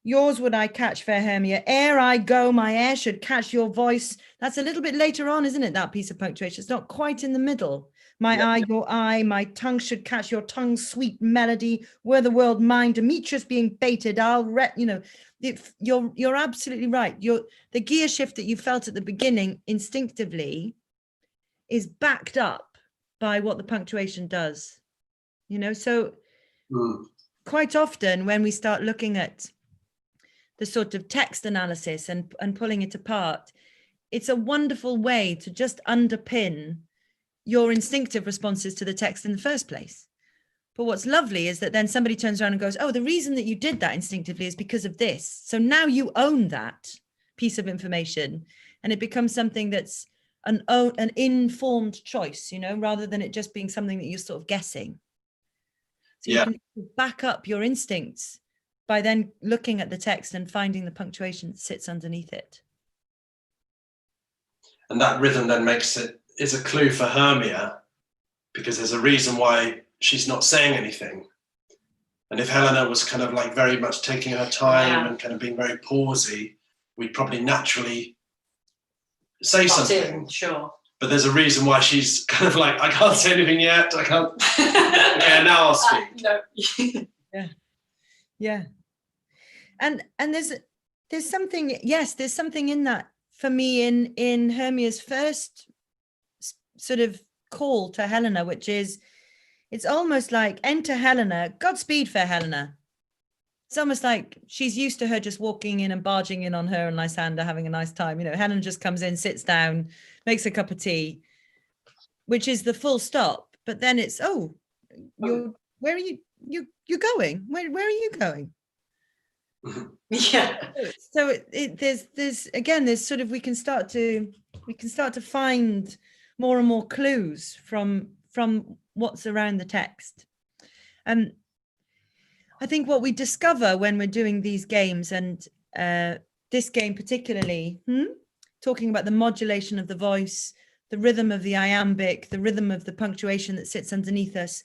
Yours would I catch, fair Hermia. Ere I go, my air should catch your voice. That's a little bit later on, isn't it, that piece of punctuation? It's not quite in the middle. My eye, your eye, my tongue should catch your tongue's sweet melody. Were the world mine, Demetrius being baited, you're absolutely right. The gear shift that you felt at the beginning instinctively is backed up by what the punctuation does. You know, so quite often when we start looking at the sort of text analysis and pulling it apart, it's a wonderful way to just underpin your instinctive responses to the text in the first place. But what's lovely is that then somebody turns around and goes, oh, the reason that you did that instinctively is because of this. So now you own that piece of information and it becomes something that's an informed choice, you know, rather than it just being something that you're sort of guessing. So you can back up your instincts by then looking at the text and finding the punctuation that sits underneath it. And that rhythm then is a clue for Hermia, because there's a reason why she's not saying anything. And if Helena was kind of like very much taking her time and kind of being very pausy, we'd probably naturally say something. Sure. But there's a reason why she's kind of like, I can't say anything yet. I can't. Okay, now I'll speak. No. Yeah. And there's something, yes, there's something in that for me in Hermia's first sort of call to Helena, which is, it's almost like enter Helena, Godspeed, fair Helena. it's almost like she's used to her just walking in and barging in on her and Lysander having a nice time. Helen just comes in, sits down, makes a cup of tea, which is the full stop. But then it's, where are you're going? Where are you going? Yeah. So there's again, there's sort of, we can start to find more and more clues from what's around the text. And I think what we discover when we're doing these games, and this game particularly, talking about the modulation of the voice, the rhythm of the iambic, the rhythm of the punctuation that sits underneath us,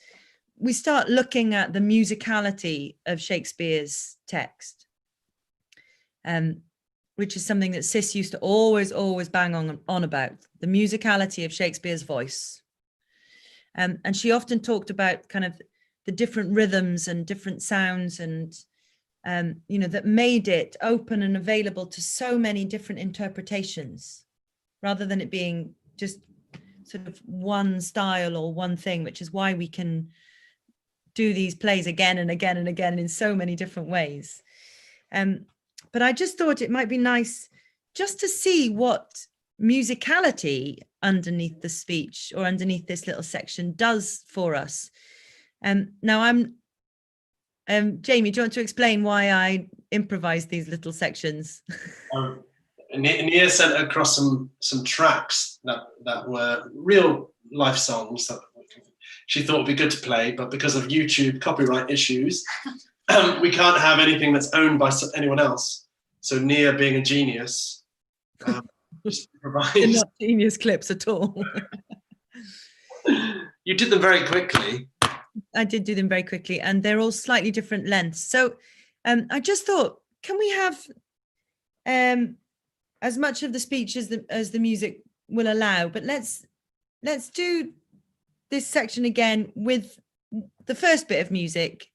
we start looking at the musicality of Shakespeare's text, which is something that Sis used to always bang on about, the musicality of Shakespeare's voice. And she often talked about kind of the different rhythms and different sounds, and that made it open and available to so many different interpretations, rather than it being just sort of one style or one thing, which is why we can do these plays again and again and again in so many different ways. But I just thought it might be nice just to see what musicality underneath the speech or underneath this little section does for us. Now I'm Jamie, do you want to explain why I improvised these little sections? Nia sent across some tracks that were real life songs that she thought would be good to play, but because of YouTube copyright issues, we can't have anything that's owned by anyone else. So Nia, being a genius, just provides. They're not genius clips at all. You did them very quickly. I did do them very quickly, and they're all slightly different lengths. So I just thought, can we have as much of the speech as the music will allow, but let's do this section again with the first bit of music,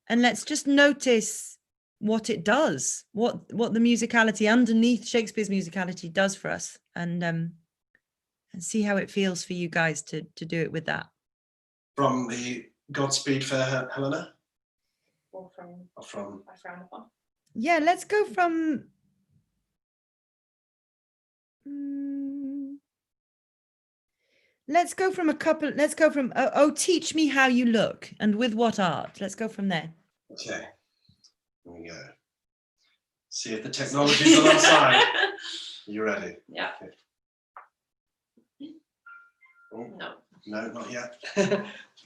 and let's just notice what it does, what the musicality underneath Shakespeare's musicality does for us, and see how it feels for you guys to do it with that. From the Godspeed Fair Helena? Or from I Frown Upon? Yeah, let's go from... let's go from oh, teach me how you look, and with what art. Let's go from there. Okay, here we go. See if the technology's on our side. Are you ready? Yeah. Okay. Oh, No. no, not yet.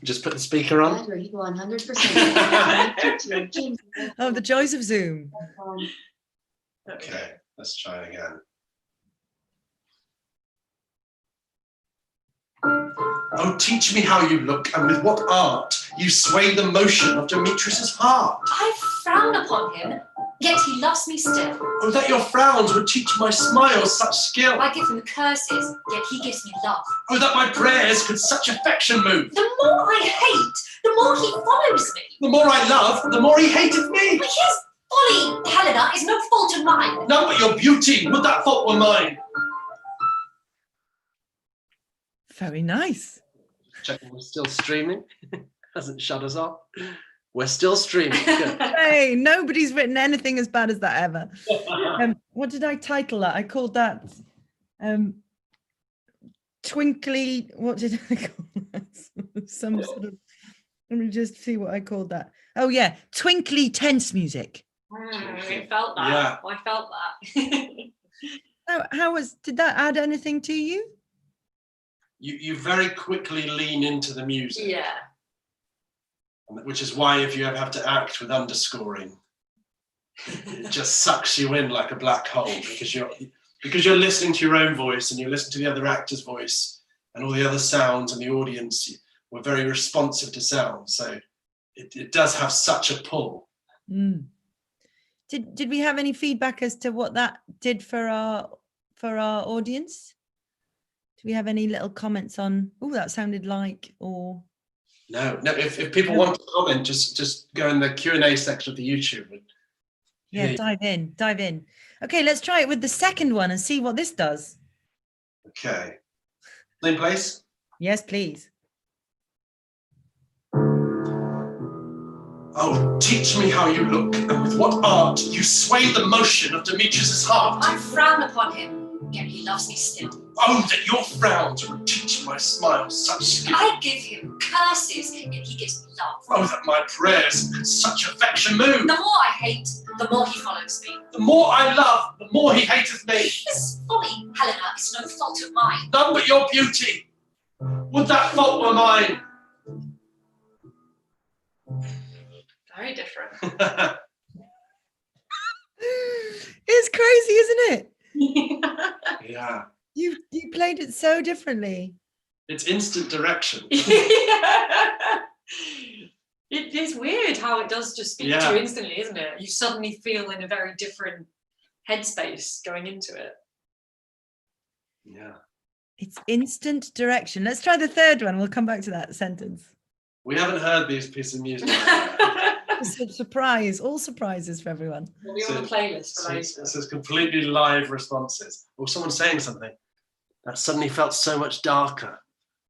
Just put the speaker on. Battery 100%. Oh, the joys of Zoom. Okay, let's try it again. Oh, teach me how you look, and with what art you sway the motion of Demetrius's heart. I frown upon him, yet he loves me still. Oh, that your frowns would teach my smiles such skill. I give him curses, yet he gives me love. Oh, that my prayers could such affection move. The more I hate, the more he follows me. The more I love, the more he hateth me. But his folly, Helena, is no fault of mine. None but your beauty, would that fault were mine. Very nice. Checking we're still streaming. Hasn't shut us off. We're still streaming. Good. Hey, nobody's written anything as bad as that ever. What did I title that? I called that twinkly, what did I call that? Some sort of, let me just see what I called that. Oh yeah, twinkly tense music. I felt that. Yeah. I felt that. Did that add anything to you? You very quickly lean into the music. Yeah. Which is why if you ever have to act with underscoring, it just sucks you in like a black hole, because you're listening to your own voice and you're listening to the other actor's voice and all the other sounds, and the audience were very responsive to sound. So it does have such a pull. Mm. Did we have any feedback as to what that did for our audience? Do we have any little comments on, oh, that sounded like, or? No. If people want to comment, just go in the Q&A section of the YouTube. Yeah, dive in. Okay, let's try it with the second one and see what this does. Okay. Same place? Yes, please. Oh, teach me how you look, and with what art you sway the motion of Demetrius's heart. I frown upon him, yet he loves me still. Oh, that your frowns would teach my smiles such skill. I give him curses, yet he gives me love. Oh, that my prayers could such affection move. The more I hate, the more he follows me. The more I love, the more he hateth me. His folly, Helena, is no fault of mine. None but your beauty. Would that fault were mine. Very different. It's crazy, isn't it? Yeah. You played it so differently. It's instant direction. It is weird how it does just speak to you instantly, isn't it? You suddenly feel in a very different headspace going into it. Yeah. It's instant direction. Let's try the third one. We'll come back to that sentence. We haven't heard these pieces of music. It's a surprise, all surprises for everyone. We'll be on the playlist for later. This is completely live responses. Or someone saying something that suddenly felt so much darker.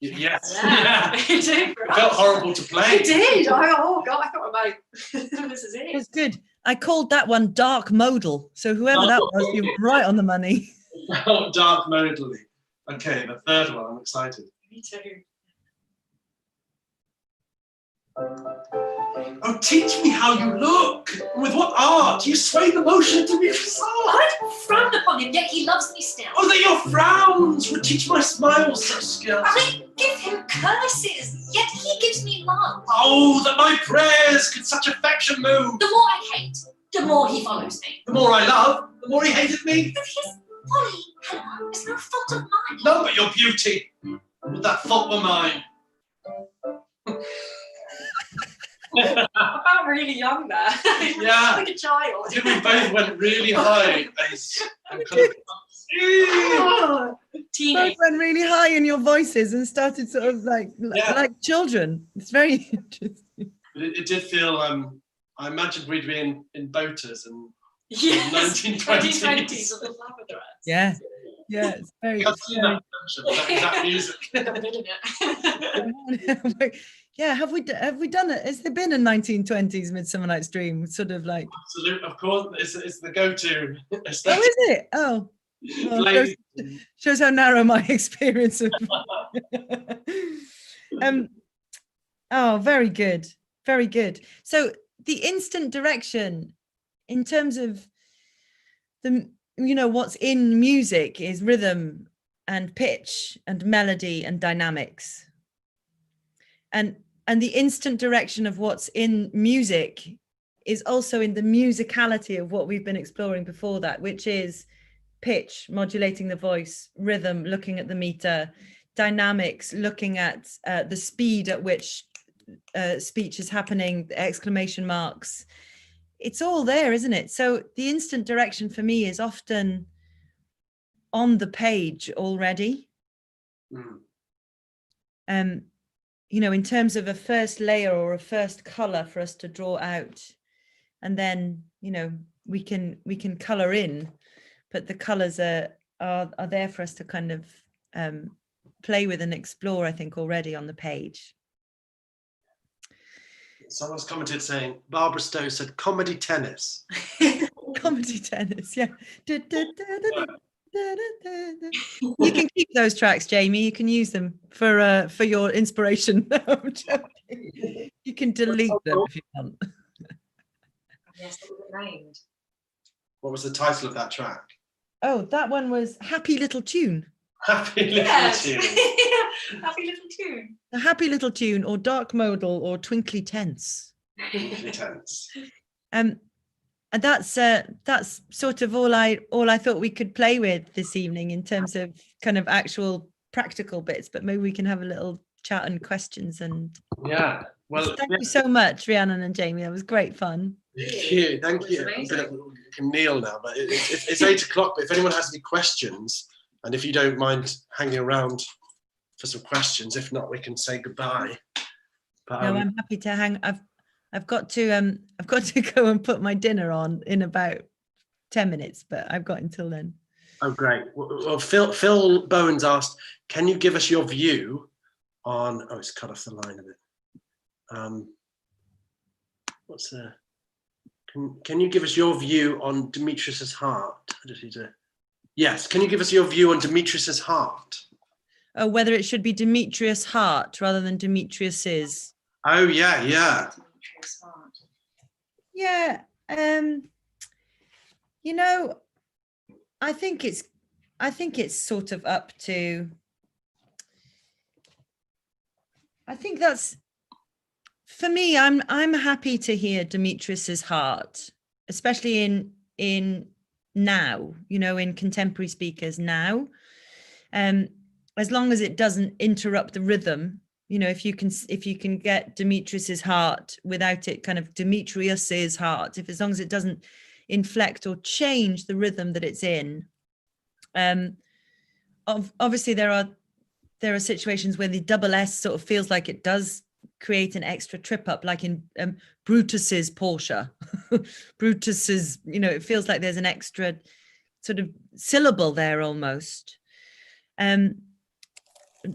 Yes. Yeah. It did. It felt horrible to play. It did. Oh God, I thought about this is It it. was good. I called that one dark modal. So whoever that was, you were right on the money. Felt dark modally. Okay, the third one. I'm excited. Me too. Oh, teach me how you look. With what art you sway the motion to be facade. I frown upon him, yet he loves me still. Oh, that your frowns would teach my smiles such skill. I give him curses, yet he gives me love. Oh, that my prayers could such affection move. The more I hate, the more he follows me. The more I love, the more he hated me. But his folly, Helena, is no fault of mine. None but your beauty. Would that fault were mine. I felt really young there. Yeah. Like a child. I think we both went really high. Teenage. Both went really high in your voices and started sort of like children. It's very interesting. It did feel, I imagined we'd be in boaters and Yes, 1920s. 1920s of the flapper dress. Yeah. Yeah, it's very, I've seen that production, that music. A bit in it. yeah, have we done it? Has there been a 1920s Midsummer Night's Dream? Sort of like, Absolutely, of course, it's the go-to oh, aesthetic. is it? Oh, well, Ladies. shows how narrow my experience of. Oh, very good, very good. So the instant direction, in terms of what's in music is rhythm and pitch and melody and dynamics. And the instant direction of what's in music is also in the musicality of what we've been exploring before that, which is pitch, modulating the voice, rhythm, looking at the meter, dynamics, looking at the speed at which speech is happening, the exclamation marks. It's all there, isn't it? So the instant direction for me is often on the page already. In terms of a first layer or a first color for us to draw out, and then we can color in, but the colors are there for us to kind of play with and explore, I think, already on the page. Someone's commented saying, Barbara Stowe said comedy tennis. Comedy tennis, yeah. You can keep those tracks, Jamie. You can use them for your inspiration. No, I'm joking. You can delete them if you want. Yes, it was named. What was the title of that track? Oh, that one was Happy Little Tune. Happy Little Yes. Tune. Happy little tune. A Happy Little Tune, or Dark Modal, or Twinkly Tense. Twinkly Tense. And that's sort of all I thought we could play with this evening in terms of kind of actual practical bits, but maybe we can have a little chat and questions. And Yeah. Well, thank you so much, Rhiannon and Jamie. That was great fun. Thank you. Thank That you. was amazing. We can kneel now, but it's 8 o'clock. But if anyone has any questions, and if you don't mind hanging around for some questions, if not, we can say goodbye. But, No, I'm happy to hang. I've got to go and put my dinner on in about 10 minutes, but I've got until then. Oh, great. Well, Phil Bowens asked, can you give us your view on? Oh, it's cut off the line a bit. what's a? Can you give us your view on Demetrius's heart? I just need to. Yes, can you give us your view on Demetrius's heart? Oh, whether it should be Demetrius' heart rather than Demetrius's. Oh yeah, yeah. Demetrius' heart. Yeah, you know, I think it's sort of up to. I think that's, for me, I'm happy to hear Demetrius's heart, especially in now, you know, in contemporary speakers now. As long as it doesn't interrupt the rhythm, you know, if you can get Demetrius's heart without it kind of Demetrius's heart, as long as it doesn't inflect or change the rhythm that it's in. Obviously there are situations where the double S sort of feels like it does create an extra trip up, like in Brutus's Portia. Brutus's, you know, it feels like there's an extra sort of syllable there almost.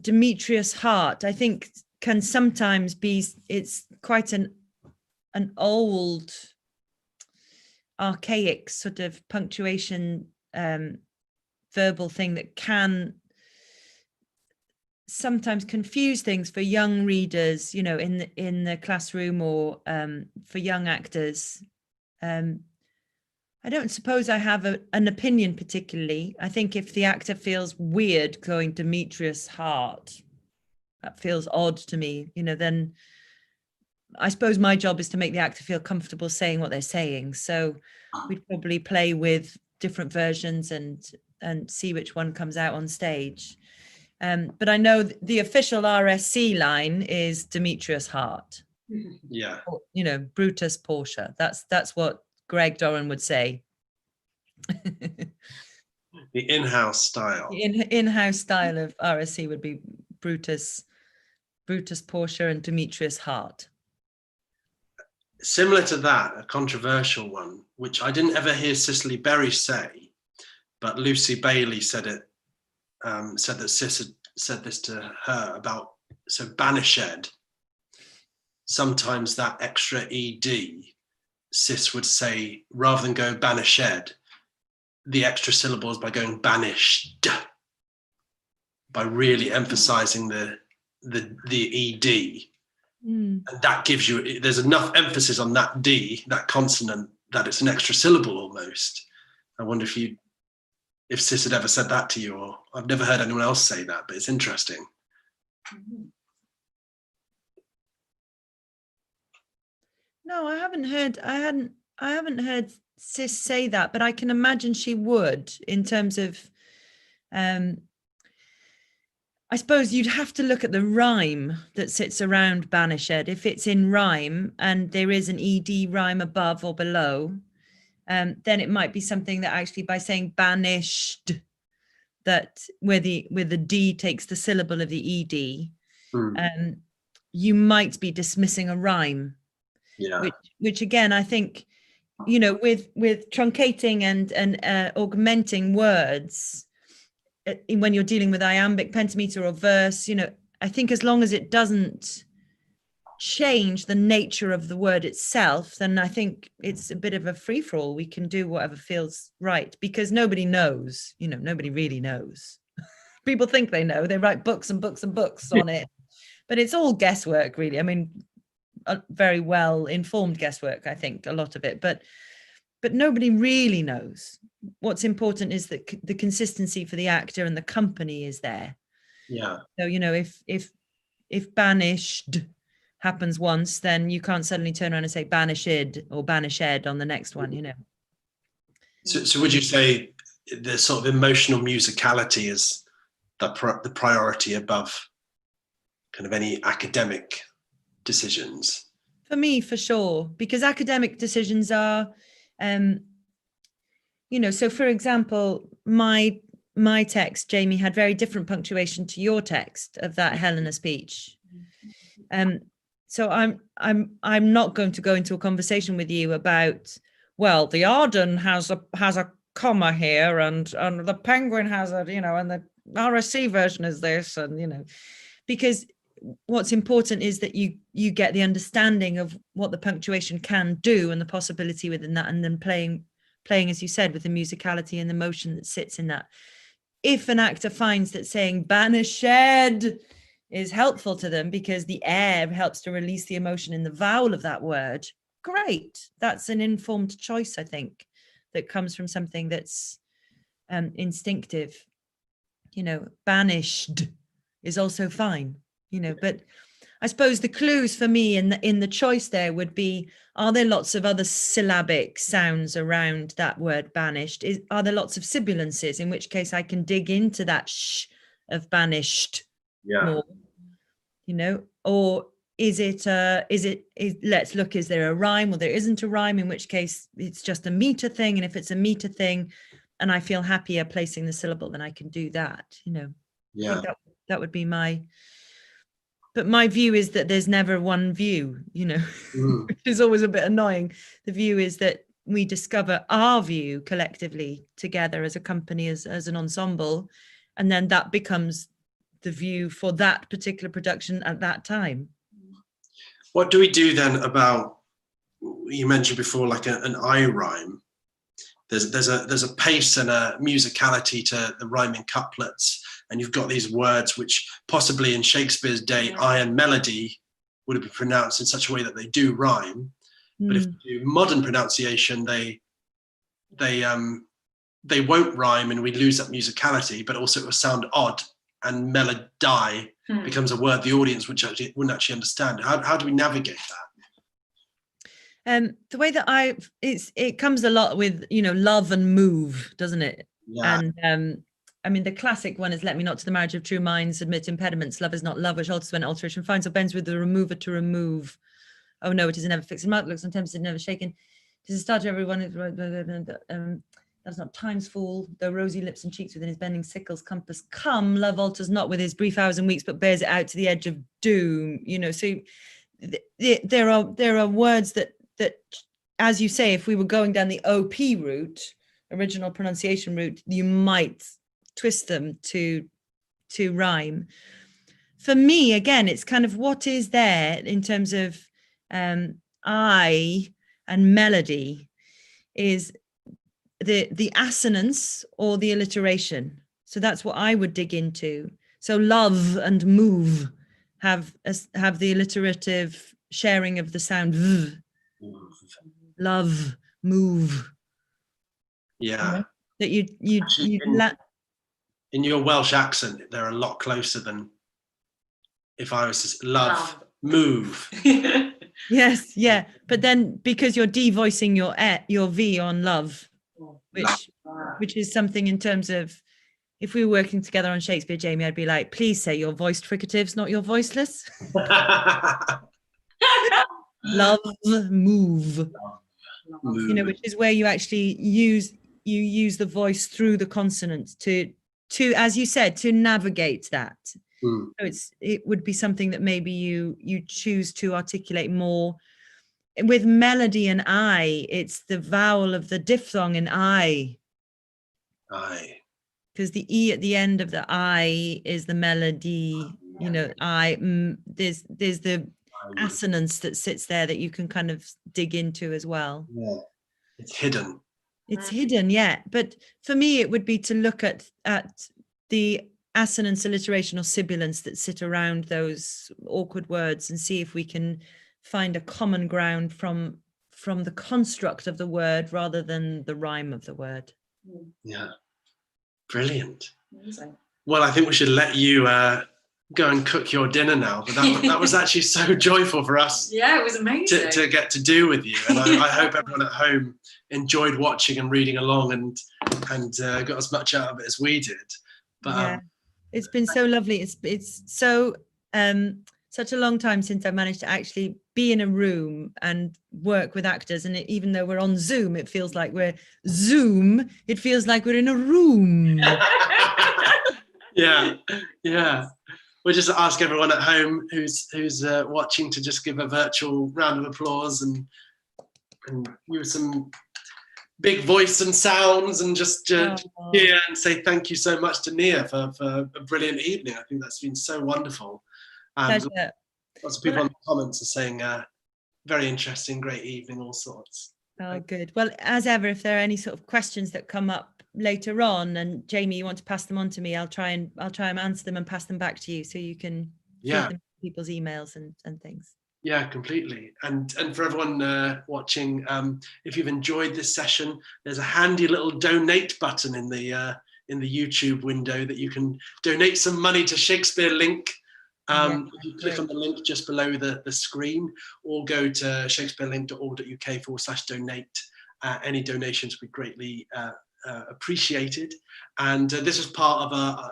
Demetrius' heart, I think, can sometimes be, it's quite an old, archaic sort of punctuation verbal thing that can sometimes confuse things for young readers, you know, in the classroom, or for young actors. I don't suppose I have an opinion particularly. I think if the actor feels weird going Demetrius' heart, that feels odd to me, you know, then I suppose my job is to make the actor feel comfortable saying what they're saying. So we'd probably play with different versions and see which one comes out on stage. But I know the official RSC line is Demetrius' heart. Yeah. You know, Brutus Portia. That's what Greg Doran would say. The in-house style. In-house style of RSC would be Brutus Portia and Demetrius' heart. Similar to that, a controversial one, which I didn't ever hear Cicely Berry say, but Lucy Bailey said it. Said that Cis had said this to her about, so banished. Sometimes that extra ed, Cis would say, rather than go banished, the extra syllables by going banished, by really emphasizing the ed. And that gives you, there's enough emphasis on that D, that consonant, that it's an extra syllable almost. I wonder if Cis had ever said that to you, or I've never heard anyone else say that, but it's interesting. No, I haven't heard Cis say that, but I can imagine she would, in terms of, I suppose you'd have to look at the rhyme that sits around banished. If it's in rhyme and there is an ed rhyme above or below, then it might be something that actually, by saying banished, that where the D takes the syllable of the ed, you might be dismissing a rhyme. Yeah. Which again, I think, you know, with truncating and augmenting words, when you're dealing with iambic, pentameter, or verse, you know, I think as long as it doesn't change the nature of the word itself, then I think it's a bit of a free-for-all. We can do whatever feels right, because nobody knows, you know, nobody really knows. People think they know, they write books and books and books on it, but it's all guesswork, really. I mean, very well informed guesswork, I think, a lot of it, but nobody really knows. What's important is that the consistency for the actor and the company is there. Yeah. So, you know, if banished happens once, then you can't suddenly turn around and say banished or banished on the next one, you know. So would you say the sort of emotional musicality is the priority above kind of any academic decisions? For me, for sure, because academic decisions are, you know, so for example, my text, Jamie, had very different punctuation to your text of that Helena speech. So I'm not going to go into a conversation with you about, well, the Arden has a comma here, and the Penguin has a, you know, and the RSC version is this, and, you know, because what's important is that you get the understanding of what the punctuation can do and the possibility within that, and then playing, as you said, with the musicality and the motion that sits in that. If an actor finds that saying banished is helpful to them because the air helps to release the emotion in the vowel of that word, great. That's an informed choice, I think, that comes from something that's instinctive. You know, banished is also fine, you know, but I suppose the clues for me in the choice there would be, are there lots of other syllabic sounds around that word banished? Are there lots of sibilances, in which case I can dig into that sh of banished more, you know, or is let's look, is there a rhyme or there isn't a rhyme, in which case it's just a meter thing. And if it's a meter thing and I feel happier placing the syllable, then I can do that, you know. I think that would be but my view is that there's never one view, you know, which is always a bit annoying. The view is that we discover our view collectively together as a company, as an ensemble, and then that becomes the view for that particular production at that time. What do we do then about, you mentioned before, like an I rhyme? There's a pace and a musicality to the rhyming couplets, and you've got these words which possibly in Shakespeare's day, I and melody would have been pronounced in such a way that they do rhyme. But if you do modern pronunciation, they won't rhyme, and we lose that musicality, but also it will sound odd, and melody becomes a word the audience wouldn't actually understand. How do we navigate that? The way that it comes a lot with, you know, love and move, doesn't it? Yeah. And I mean, the classic one is let me not to the marriage of true minds admit impediments. Love is not love, which alters when alteration finds, or bends with the remover to remove. Oh no, it is never fixed in mark, looks sometimes it never shaken. It is a start to everyone. That's not time's fool, though rosy lips and cheeks within his bending sickle's compass come, love alters not with his brief hours and weeks, but bears it out to the edge of doom. You know, so there are words that, as you say, if we were going down the OP route, original pronunciation route, you might twist them to rhyme. For me, again, it's kind of what is there in terms of I and melody is the assonance or the alliteration. So that's what I would dig into. So love and move have the alliterative sharing of the sound v. Love, move. Yeah. That you in your Welsh accent, they're a lot closer than if I was to love, move. Yes, yeah. But then because you're devoicing your V on love, which is something in terms of, if we were working together on Shakespeare, Jamie, I'd be like, please say your voiced fricatives, not your voiceless. Love, move. You know, which is where you actually use the voice through the consonants to as you said, to navigate that. So it would be something that maybe you choose to articulate more. With melody and I, it's the vowel of the diphthong in I. Because the E at the end of the I is the melody, you know, there's the assonance that sits there that you can kind of dig into as well. Yeah. It's hidden. It's hidden, yeah. But for me, it would be to look at the assonance, alliteration, or sibilance that sit around those awkward words and see if we can find a common ground from the construct of the word rather than the rhyme of the word. Yeah. Brilliant. Amazing. Well, I think we should let you go and cook your dinner now. But that was actually so joyful for us. Yeah, it was amazing to get to do with you. And I hope everyone at home enjoyed watching and reading along and got as much out of it as we did. But yeah, it's been so lovely. It's so such a long time since I managed to actually be in a room and work with actors. And even though we're on Zoom, it feels like we're in a room. Yeah. We'll just ask everyone at home who's watching to just give a virtual round of applause and use some big voice and sounds and just cheer and say thank you so much to Nia for a brilliant evening. I think that's been so wonderful. Pleasure. Lots of people in the comments are saying, very interesting, great evening, all sorts. Oh, good. Well, as ever, if there are any sort of questions that come up later on, and Jamie, you want to pass them on to me, I'll try and answer them and pass them back to you, so you can feed them people's emails and things. Yeah, completely. And for everyone watching, if you've enjoyed this session, there's a handy little donate button in the YouTube window that you can donate some money to Shakespeare Link. If you click on the link just below the screen, or go to shakespearelink.org.uk/donate. Any donations would be greatly appreciated. And this is part of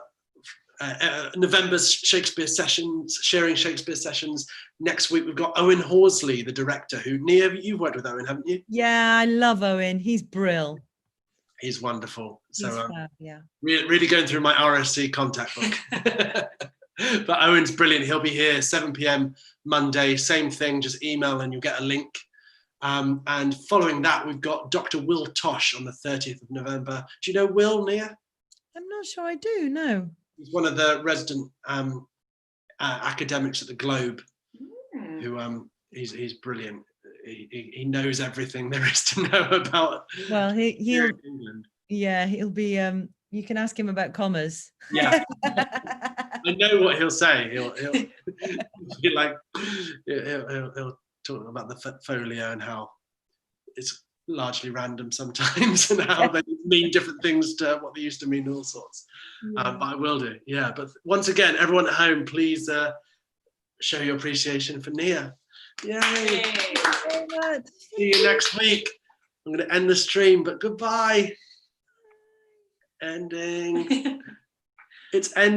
November's Shakespeare sessions, sharing Shakespeare sessions. Next week we've got Owen Horsley, the director, who, Nia, you've worked with Owen, haven't you? Yeah, I love Owen. He's brill. He's wonderful. So He's fab, yeah. Really going through my RSC contact book. But Owen's brilliant. He'll be here 7 p.m. Monday. Same thing, just email and you'll get a link. And following that, we've got Dr. Will Tosh on the 30th of November. Do you know Will, Nia? I'm not sure I do, no. He's one of the resident academics at the Globe, who he's brilliant. He knows everything there is to know about. Well, he'll England. Yeah, he'll be. You can ask him about commas. Yeah, I know what he'll say. He'll be like, he'll talk about the folio and how it's largely random sometimes, and how they mean different things to what they used to mean, all sorts. But I will do. Yeah, but once again, everyone at home, please show your appreciation for Nia. Yay! Thank you very much. See you next week. I'm going to end the stream, but goodbye. Ending. It's ending.